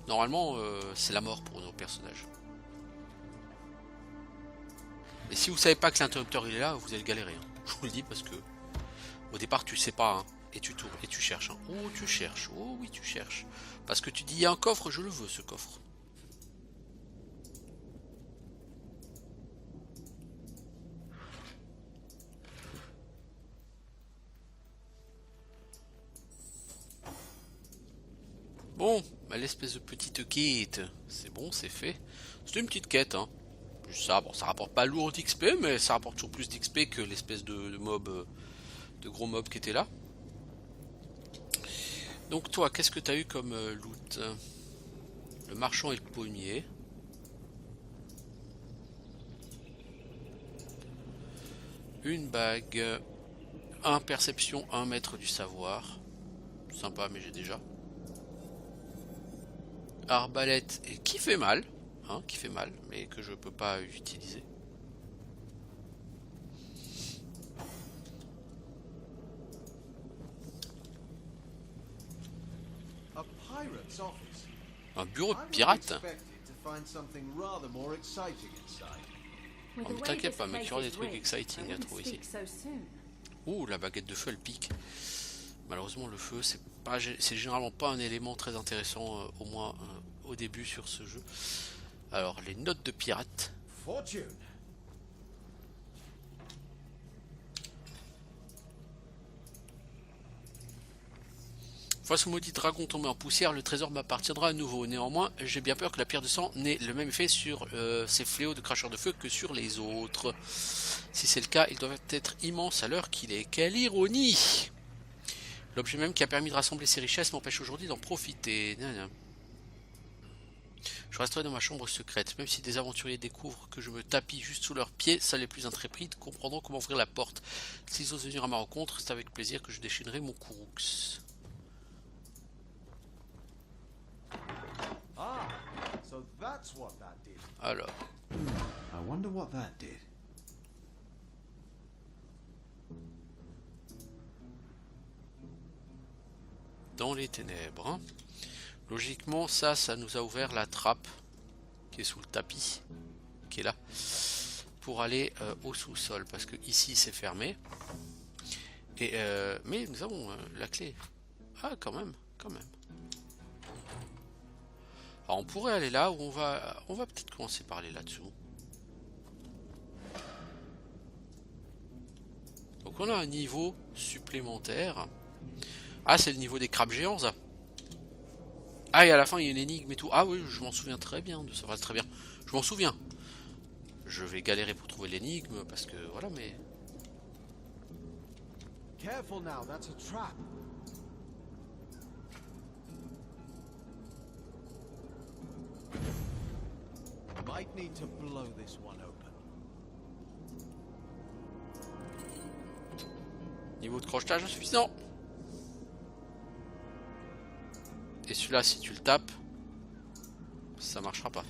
[SPEAKER 1] normalement c'est la mort pour nos personnages. Et si vous savez pas que l'interrupteur il est là, vous allez galérer. Hein. Je vous le dis parce que au départ tu sais pas, hein, et tu tournes et tu cherches. Hein. Oh tu cherches, oh oui tu cherches. Parce que tu dis il y a un coffre, je le veux ce coffre. Bon, bah, l'espèce de petite quête, c'est bon, c'est fait. C'est une petite quête, hein. Ça, bon, ça rapporte pas lourd d'XP, mais ça rapporte toujours plus d'XP que l'espèce de mob, de gros mob qui était là. Donc toi, qu'est-ce que tu as eu comme loot? Le marchand et le pommier. Une bague. Un perception, un maître du savoir. Sympa, mais j'ai déjà. Arbalète et qui fait mal, hein, qui fait mal, mais que je peux pas utiliser. Un bureau de pirate. Oh, mais t'inquiète pas, mec, il y aura des trucs exciting à trouver ici. Ouh, la baguette de feu elle pique. Malheureusement le feu c'est généralement pas un élément très intéressant, au moins au début sur ce jeu. Alors les notes de pirate.
[SPEAKER 3] Fortune.
[SPEAKER 1] Face au maudit dragon tombé en poussière, le trésor m'appartiendra à nouveau. Néanmoins, j'ai bien peur que la pierre de sang n'ait le même effet sur ces fléaux de cracheurs de feu que sur les autres. Si c'est le cas, ils doivent être immenses à l'heure qu'il est. Quelle ironie! L'objet même qui a permis de rassembler ces richesses m'empêche aujourd'hui d'en profiter. Je resterai dans ma chambre secrète. Même si des aventuriers découvrent que je me tapis juste sous leurs pieds, seuls les plus intrépides comprendront comment ouvrir la porte. S'ils osent venir à ma rencontre, c'est avec plaisir que je déchaînerai mon Kourouks.
[SPEAKER 3] Ah, so that's what that did.
[SPEAKER 1] Alors.
[SPEAKER 3] I wonder what that did.
[SPEAKER 1] Dans les ténèbres. Hein. Logiquement, ça nous a ouvert la trappe qui est sous le tapis, qui est là, pour aller au sous-sol, parce que ici c'est fermé. Et mais nous avons la clé. Ah, quand même. Alors on pourrait aller là où on va peut-être commencer par aller là-dessous. Donc on a un niveau supplémentaire. Ah, c'est le niveau des crabes géants, ça. Ah, et à la fin, il y a une énigme et tout. Ah oui, je m'en souviens très bien de ça. Très bien. Je m'en souviens. Je vais galérer pour trouver l'énigme, parce que, voilà, mais...
[SPEAKER 3] Careful now, that's a trap. Might need to blow this one open.
[SPEAKER 1] Niveau de crochetage insuffisant. Et celui-là, si tu le tapes, ça marchera pas.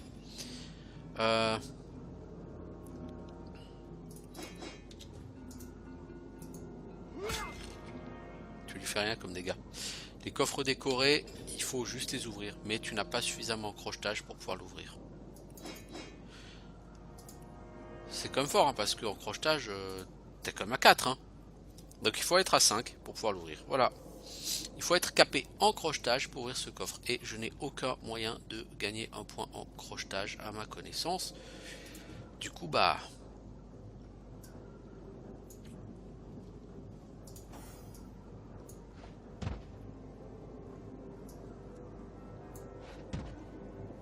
[SPEAKER 1] Tu lui fais rien comme dégâts. Les coffres décorés, il faut juste les ouvrir. Mais tu n'as pas suffisamment de crochetage pour pouvoir l'ouvrir. C'est quand même fort, hein, parce qu'en crochetage, t'es quand même à 4. Hein. Donc il faut être à 5 pour pouvoir l'ouvrir. Voilà. Il faut être capé en crochetage pour ouvrir ce coffre. Et je n'ai aucun moyen de gagner un point en crochetage à ma connaissance. Du coup, bah...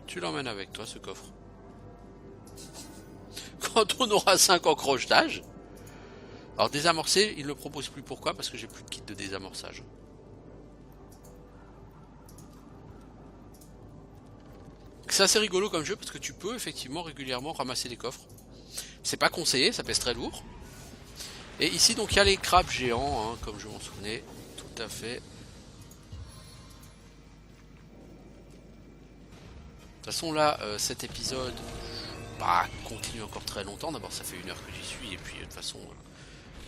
[SPEAKER 1] tu l'emmènes avec toi, ce coffre. Quand on aura 5 en crochetage. Alors désamorcer, il ne le propose plus. Pourquoi? Parce que j'ai plus de kit de désamorçage. C'est assez rigolo comme jeu parce que tu peux effectivement régulièrement ramasser des coffres. C'est pas conseillé, ça pèse très lourd. Et ici donc il y a les crabes géants, hein, comme je m'en souvenais. Tout à fait. De toute façon là, cet épisode continue encore très longtemps. D'abord ça fait 1 heure que j'y suis et puis de toute façon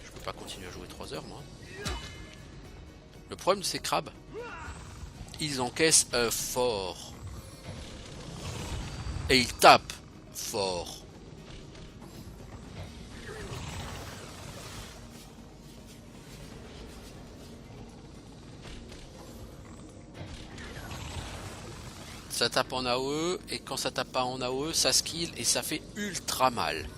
[SPEAKER 1] je peux pas continuer à jouer 3 heures moi. Le problème de ces crabes, ils encaissent fort. Et ils tapent fort. Ça tape en AOE, et quand ça tape pas en AOE, ça skill et ça fait ultra mal.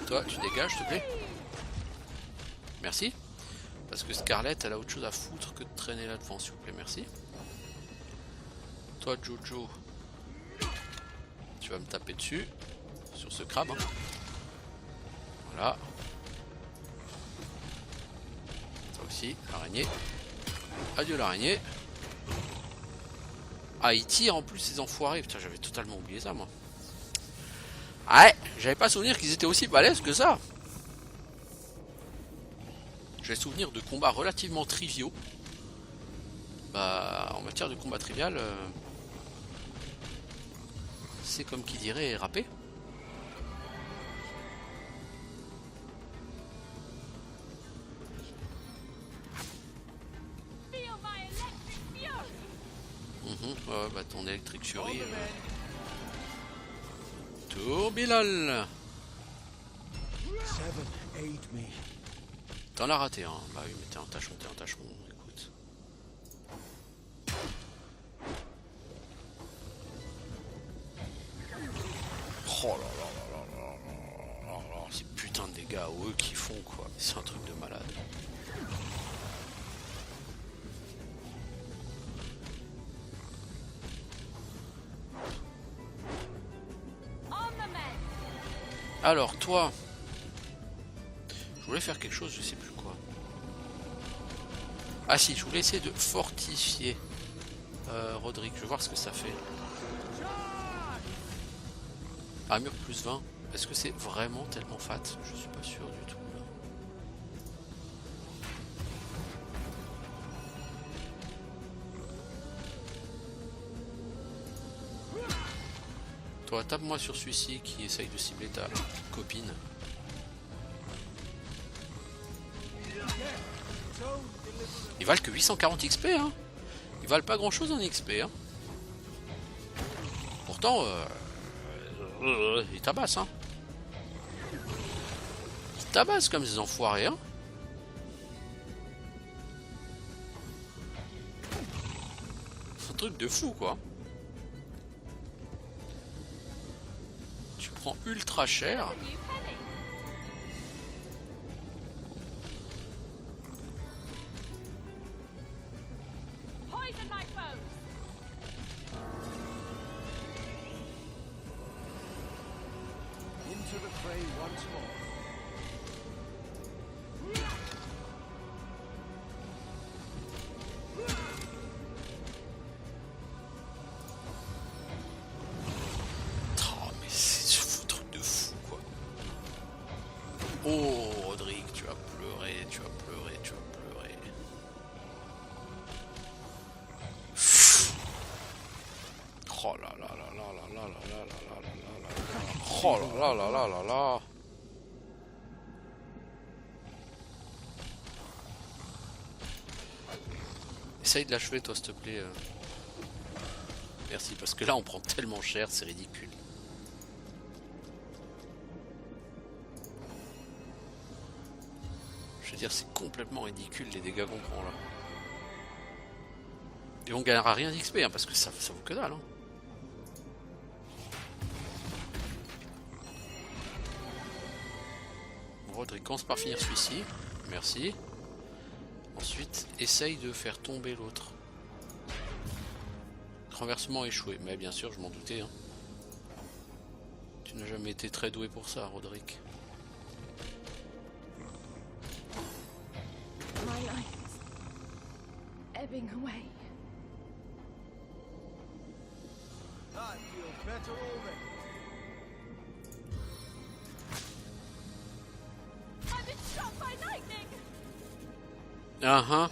[SPEAKER 1] Toi, tu dégages, s'il te plaît. Merci. Parce que Scarlett, elle a autre chose à foutre que de traîner là devant, s'il vous plaît, merci. Toi, Jojo, tu vas me taper dessus, sur ce crabe. Hein. Voilà. Ça aussi, l'araignée. Adieu l'araignée. Ah, il tire en plus ces enfoirés. Putain, j'avais totalement oublié ça, moi. Ouais, j'avais pas souvenir qu'ils étaient aussi balèzes que ça. J'ai souvenir de combats relativement triviaux. Bah, en matière de combat trivial, c'est comme qui dirait râpé. Ouais, bah ton électrique fury. Tourbilal. T'en as raté, hein. Bah oui, mais t'es un tâcheron, écoute. Oh là là là là là là là, ces putains de dégâts eux qui font quoi. C'est un truc de malade. Alors toi, je voulais faire quelque chose, je sais plus quoi. Ah si, je voulais essayer de fortifier Roderick, je vais voir ce que ça fait. Armure plus 20, est-ce que c'est vraiment tellement fat? Je suis pas sûr du tout. Toi, tape-moi sur celui-ci qui essaye de cibler ta copine. Ils valent que 840 XP, hein. Ils valent pas grand-chose en XP, hein. Pourtant, ils tabassent, hein. Ils tabassent comme des enfoirés, hein. C'est un truc de fou, quoi. Tu prends ultra cher. Oh, Roderick, tu vas pleurer, tu vas pleurer, tu vas pleurer. Oh là là là là là là là là là là là là. Oh là là là là là là. essaye de l'achever toi s'il te plaît. Merci, parce que là on prend tellement cher, c'est ridicule. Je veux dire, c'est complètement ridicule les dégâts qu'on prend là. Et on gagnera rien d'XP hein, parce que ça vaut que dalle. Hein. Roderick commence par finir celui-ci. Merci. Ensuite, essaye de faire tomber l'autre. Renversement échoué. Mais bien sûr, je m'en doutais. Hein. Tu n'as jamais été très doué pour ça, Roderick.
[SPEAKER 4] My life is ebbing away.
[SPEAKER 3] I feel better already.
[SPEAKER 4] I've been struck by lightning.
[SPEAKER 1] Ah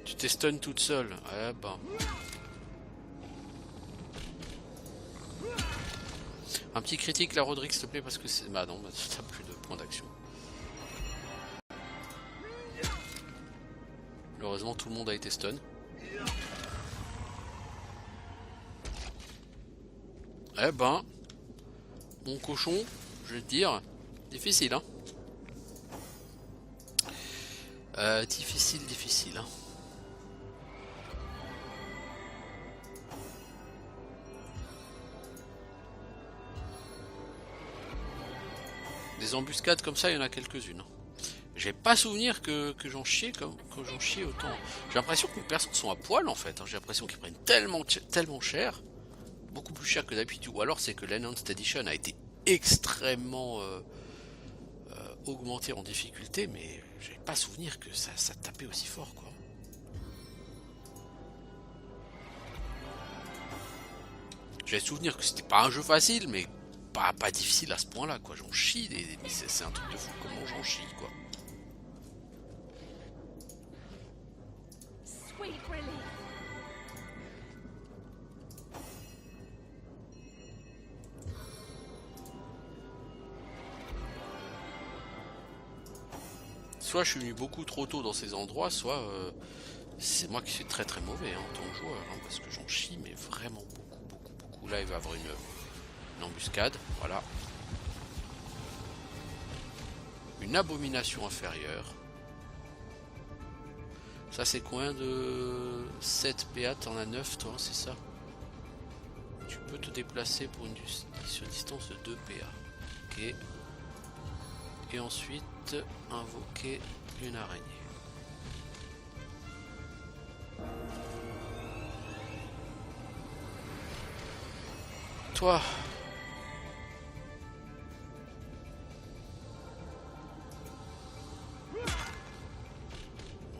[SPEAKER 1] tu t'es stun toute seule. Eh ben. Un petit critique la Roderick s'il te plaît parce que c'est... Bah non, bah, t'as plus de points d'action. Heureusement tout le monde a été stun. Eh ben, mon cochon, je vais te dire, difficile hein. Difficile hein. Des embuscades comme ça, il y en a quelques-unes. J'ai pas souvenir que j'en chiais comme que j'en chiais autant. J'ai l'impression que mes persos sont à poil en fait. J'ai l'impression qu'ils prennent tellement cher, beaucoup plus cher que d'habitude. Ou alors c'est que l'Enhanced Edition a été extrêmement augmenté en difficulté, mais j'ai pas souvenir que ça tapait aussi fort quoi. J'ai souvenir que c'était pas un jeu facile, mais pas difficile à ce point là quoi. J'en chie mais c'est un truc de fou comment j'en chie quoi.
[SPEAKER 4] Sweet relief.
[SPEAKER 1] Soit je suis venu beaucoup trop tôt dans ces endroits, soit c'est moi qui suis très mauvais hein, en tant que joueur, hein, parce que j'en chie mais vraiment beaucoup. Là il va y avoir une embuscade, voilà. Une abomination inférieure. Ça c'est combien de 7 PA, t'en as 9 toi, c'est ça? Tu peux te déplacer pour une distance de 2 PA. Ok. Et ensuite invoquer une araignée. Toi.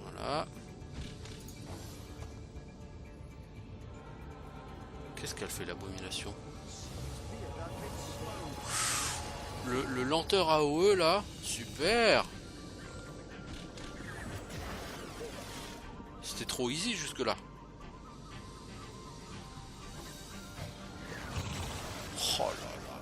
[SPEAKER 1] Voilà. Qu'est-ce qu'elle fait l'abomination? Le lenteur AOE là, super. C'était trop easy jusque là. Oh là là.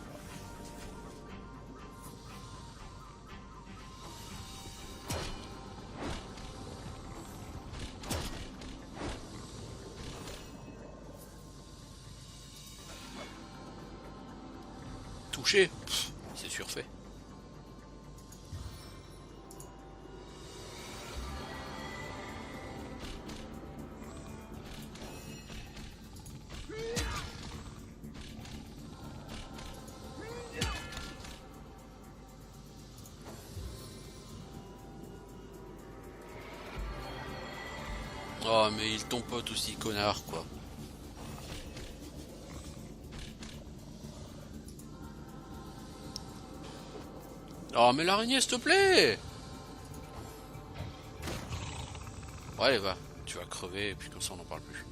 [SPEAKER 1] Touché, c'est surfait. Oh mais il tombe pote aussi connard quoi. Oh mais l'araignée s'il te plaît. Bon allez va, tu vas crever et puis comme ça on n'en parle plus.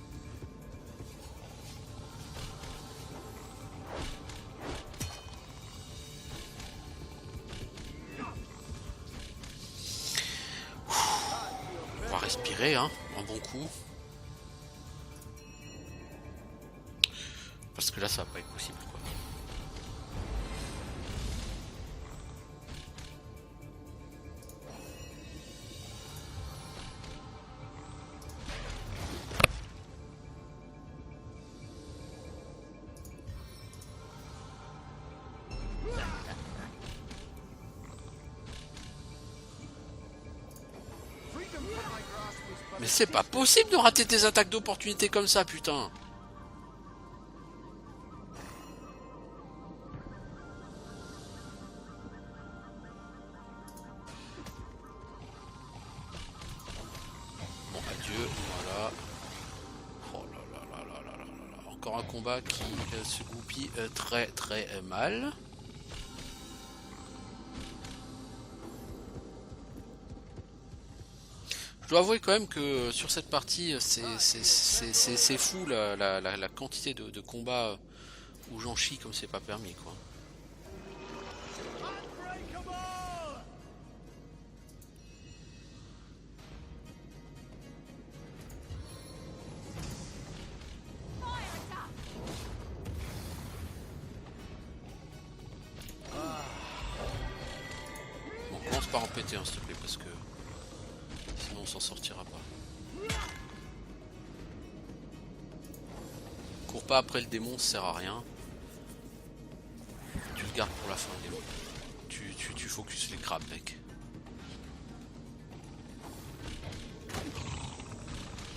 [SPEAKER 1] On va respirer hein, un bon coup. Parce que là ça va pas être possible quoi. Mais c'est pas possible de rater tes attaques d'opportunité comme ça, putain. Bon, adieu, voilà. Oh là là là là là là là. Encore un combat qui se goupille très très mal. Je dois avouer quand même que sur cette partie, c'est fou la quantité de combats où j'en chie comme c'est pas permis, quoi. Bon, commence par en péter, hein, s'il te plaît, parce que sinon on s'en sortira pas. Cours pas après le démon, ça sert à rien. Tu le gardes pour la fin, le démon. Tu focus les crabes, mec.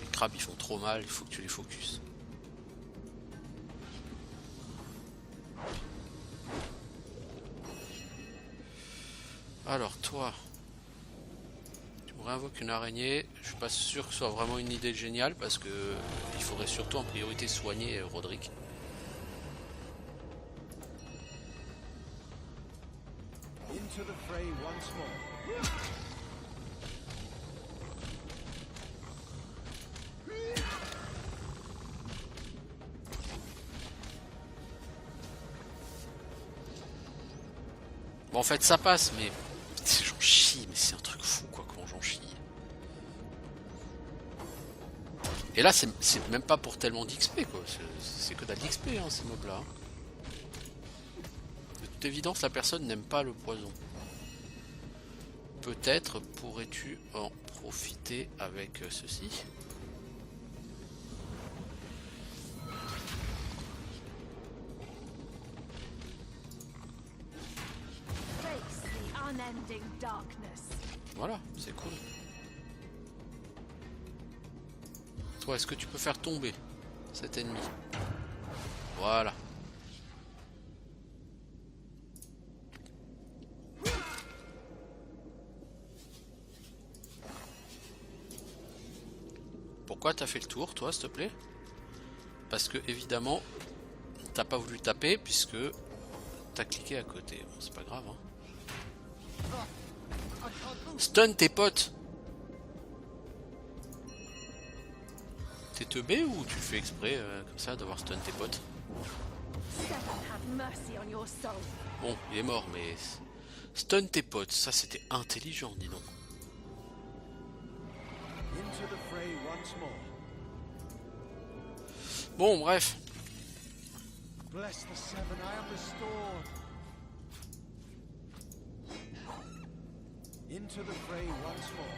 [SPEAKER 1] Les crabes ils font trop mal, il faut que tu les focus. Alors toi, tu me réinvoques une araignée. Je suis pas sûr que ce soit vraiment une idée géniale parce que il faudrait surtout en priorité soigner Roderick.
[SPEAKER 3] Into the fray once more.
[SPEAKER 1] Bon, en fait ça passe, mais j'en chie, mais c'est un truc fou quoi comment j'en chie. Et là c'est même pas pour tellement d'XP quoi, c'est que dalle d'XP hein, ces mobs là. De toute évidence la personne n'aime pas le poison. Peut-être pourrais-tu en profiter avec ceci.
[SPEAKER 4] Face the unending darkness.
[SPEAKER 1] Voilà, c'est cool. Toi, est-ce que tu peux faire tomber cet ennemi? Voilà. Pourquoi t'as fait le tour, toi, s'il te plaît? Parce que, évidemment, t'as pas voulu taper puisque t'as cliqué à côté. Bon, c'est pas grave, hein. Stun tes potes! T'es teubé ou tu le fais exprès comme ça d'avoir stun tes potes?
[SPEAKER 4] Seven have mercy on your soul.
[SPEAKER 1] Bon, il est mort, mais stun tes potes, ça c'était intelligent, dis donc.
[SPEAKER 3] Into the fray once more.
[SPEAKER 1] Bon, bref.
[SPEAKER 3] Bless the seven, I am restored. Into the fray once more.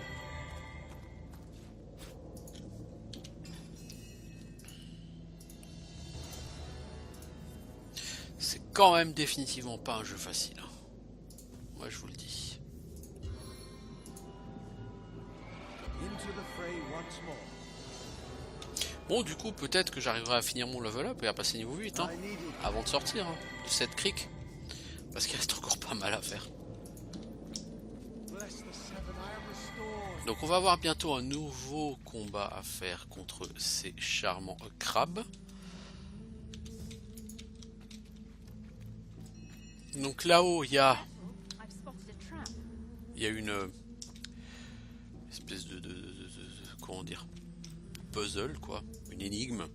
[SPEAKER 1] C'est quand même définitivement pas un jeu facile. Moi, je vous le dis.
[SPEAKER 3] Into the fray once more.
[SPEAKER 1] Bon, du coup, peut-être que j'arriverai à finir mon level up et à passer niveau 8, hein, avant de sortir hein, de cette crique. Parce qu'il reste encore pas mal à faire.
[SPEAKER 3] Bless the seven, I am restored.
[SPEAKER 1] Donc on va avoir bientôt un nouveau combat à faire contre ces charmants crabes. Donc là-haut, il y a
[SPEAKER 4] I've spotted a trap.
[SPEAKER 1] une espèce de comment dire, puzzle quoi, une énigme.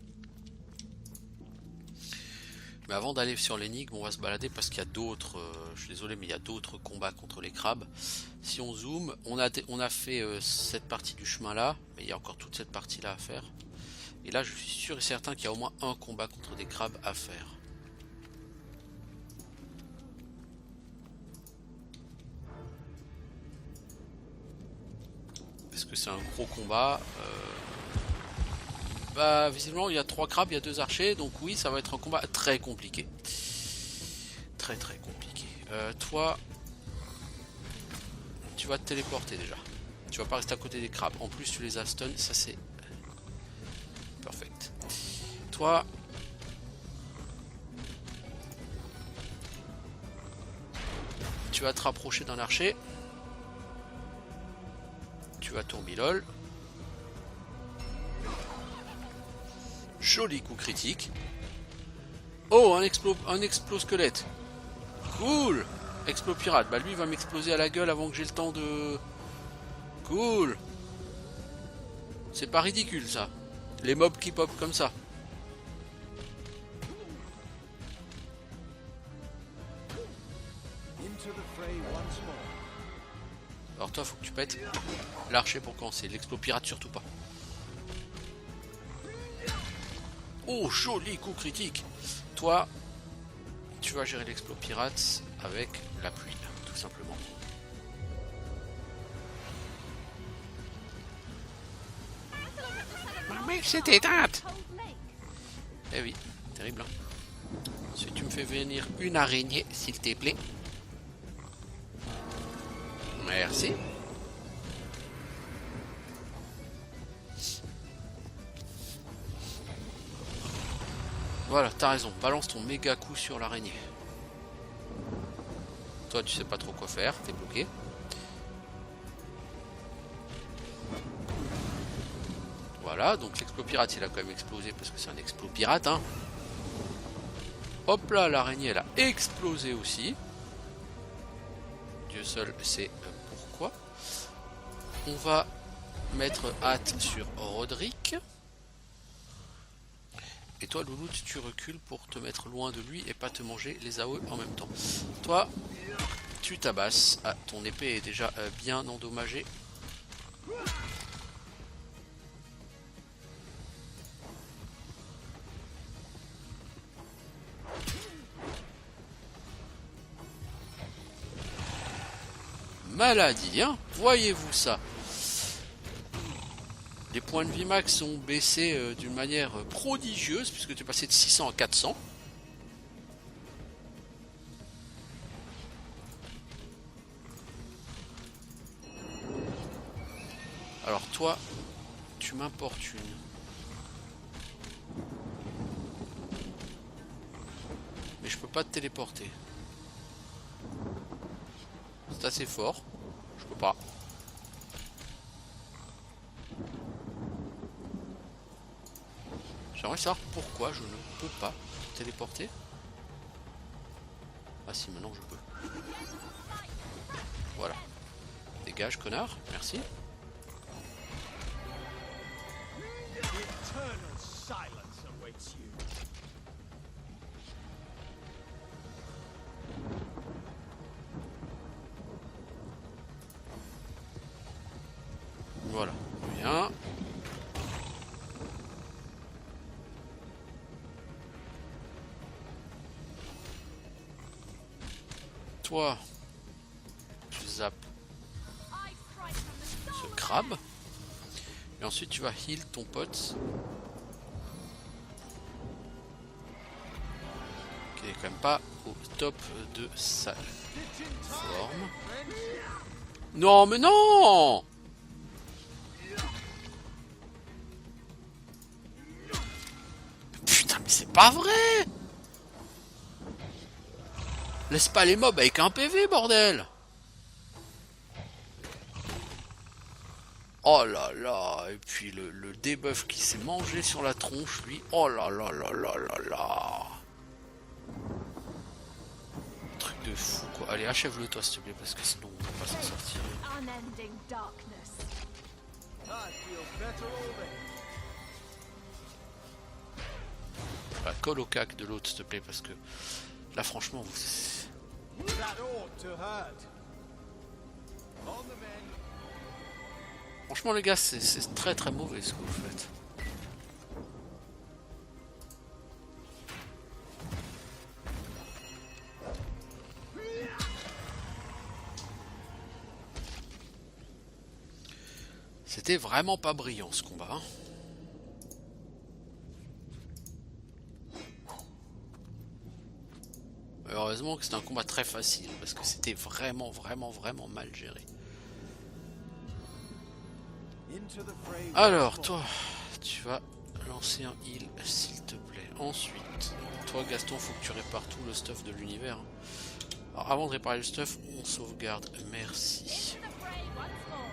[SPEAKER 1] Mais avant d'aller sur l'énigme, on va se balader parce qu'il y a d'autres, je suis désolé mais il y a d'autres combats contre les crabes. Si on zoome, on a fait cette partie du chemin là, mais il y a encore toute cette partie là à faire. Et là je suis sûr et certain qu'il y a au moins un combat contre des crabes à faire. Parce que c'est un gros combat. Bah visiblement il y a 3 crabes, il y a 2 archers, donc oui ça va être un combat très compliqué. Très compliqué. Toi, tu vas te téléporter déjà. Tu vas pas rester à côté des crabes. En plus, tu les as stun. Ça, c'est... Perfect. Toi... Tu vas te rapprocher d'un archer. Tu vas tourbilol. Joli coup critique. Oh, un explo squelette. Cool. Explo pirate. Bah lui il va m'exploser à la gueule avant que j'ai le temps de... Cool. C'est pas ridicule ça. Les mobs qui pop comme ça.
[SPEAKER 3] Into the fray once more.
[SPEAKER 1] Alors toi faut que tu pètes l'archer pour commencer. L'explo pirate surtout pas. Oh, joli coup critique. Toi, tu vas gérer l'explo pirate avec la pluie, tout simplement. Ma mec s'est éteinte. Eh oui, terrible. Hein. Si tu me fais venir une araignée, s'il te plaît. Merci. Voilà, t'as raison. Balance ton méga coup sur l'araignée. Toi, tu sais pas trop quoi faire. T'es bloqué. Voilà, donc l'explo pirate, il a quand même explosé parce que c'est un explo pirate. Hein. Hop là, l'araignée, elle a explosé aussi. Dieu seul sait pourquoi. On va mettre hâte sur Roderick. Et toi, Louloute, tu recules pour te mettre loin de lui et pas te manger les AOE en même temps. Toi, tu tabasses. Ah, ton épée est déjà bien endommagée. Maladie, hein? Voyez-vous ça? Les points de vie max ont baissé d'une manière prodigieuse puisque tu es passé de 600 à 400. Alors toi, tu m'importunes. Mais je peux pas te téléporter. C'est assez fort. Je peux pas. J'aimerais savoir pourquoi je ne peux pas téléporter. Ah si, maintenant je peux. Voilà. Dégage, connard. Merci.
[SPEAKER 3] Eternal silence awaits you.
[SPEAKER 1] Voilà. Bien. Toi, tu zappes ce crabe. Et ensuite tu vas heal ton pote. Qui est quand même pas au top de sa forme. Non mais non! Putain mais c'est pas vrai! Laisse pas les mobs avec un PV, bordel! Oh là là! Et puis le debuff qui s'est mangé sur la tronche, lui. Oh là là là là là là! Truc de fou, quoi. Allez, achève-le, toi, s'il te plaît, parce que sinon, on va pas s'en sortir.
[SPEAKER 4] Unending darkness.
[SPEAKER 3] I feel better already.
[SPEAKER 1] Voilà, colle au cac de l'autre, s'il te plaît, parce que là, franchement, vous...
[SPEAKER 3] That ought to hurt. On the mend.
[SPEAKER 1] Franchement, les gars, c'est très très mauvais ce que vous faites. C'était vraiment pas brillant ce combat. Hein. Heureusement que c'était un combat très facile parce que c'était vraiment mal géré.
[SPEAKER 3] Into the fray.
[SPEAKER 1] Alors, toi, tu vas lancer un heal, s'il te plaît. Ensuite, toi, Gaston, faut que tu répares tout le stuff de l'univers. Alors, avant de réparer le stuff, on sauvegarde. Merci.
[SPEAKER 4] Into the fray once more.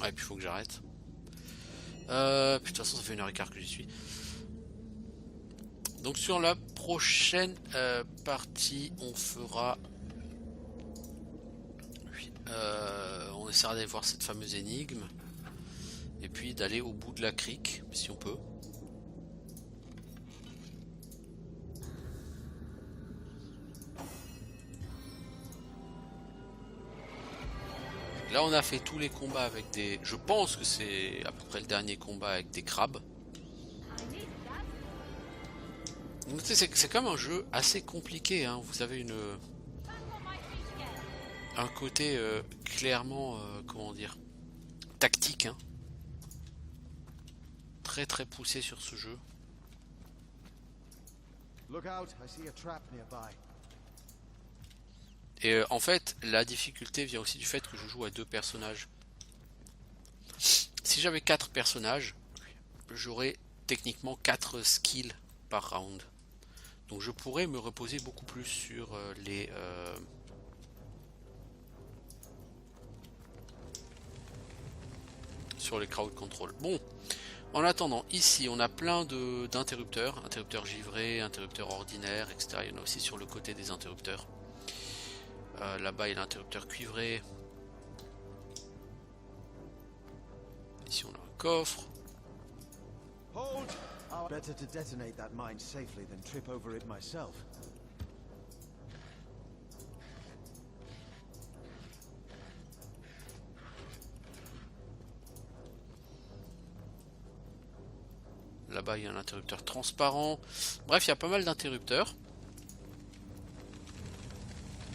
[SPEAKER 1] Ouais, puis il faut que j'arrête. Puis de toute façon, ça fait 1h15 que j'y suis. Donc sur la prochaine partie, on fera... Oui, on essaiera d'aller voir cette fameuse énigme. Et puis d'aller au bout de la crique, si on peut. Là on a fait tous les combats avec des... Je pense que c'est à peu près le dernier combat avec des crabes.
[SPEAKER 4] I need that.
[SPEAKER 1] Donc, c'est quand même un jeu assez compliqué, hein. Vous avez
[SPEAKER 4] Turn on my feet again.
[SPEAKER 1] un côté clairement, comment dire, tactique, hein. Très très poussé sur ce jeu.
[SPEAKER 3] Look out, I see a trap nearby.
[SPEAKER 1] Et en fait, la difficulté vient aussi du fait que je joue à 2 personnages. Si j'avais 4 personnages, j'aurais techniquement 4 skills par round. Donc je pourrais me reposer beaucoup plus sur les crowd control. Bon, en attendant, ici on a plein d'interrupteurs, interrupteurs givrés, interrupteurs ordinaires, etc. Il y en a aussi sur le côté des interrupteurs. Là-bas il y a l'interrupteur cuivré. Ici on a un coffre.
[SPEAKER 3] Hold! Better to detonate that mine safely than trip over it myself.
[SPEAKER 1] Là-bas il y a un interrupteur transparent. Bref, il y a pas mal d'interrupteurs.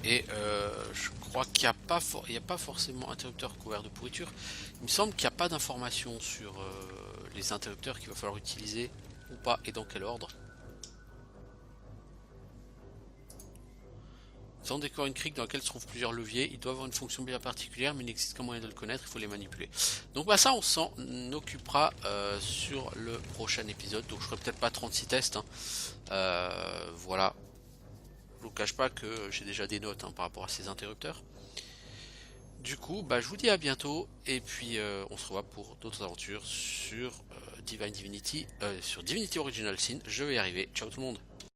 [SPEAKER 1] Et je crois qu'il n'y a pas forcément interrupteur couvert de pourriture. Il me semble qu'il n'y a pas d'informations sur les interrupteurs qu'il va falloir utiliser ou pas et dans quel ordre. Nous avons découvert une crique dans laquelle se trouvent plusieurs leviers. Ils doivent avoir une fonction bien particulière, mais il n'existe qu'un moyen de le connaître, il faut les manipuler. Donc bah ça on s'en occupera sur le prochain épisode. Donc je ferai peut-être pas 36 tests, hein. Voilà. Je vous cache pas que j'ai déjà des notes, hein, par rapport à ces interrupteurs. Du coup, bah, je vous dis à bientôt. Et puis on se revoit pour d'autres aventures sur sur Divinity Original Sin. Je vais y arriver. Ciao tout le monde.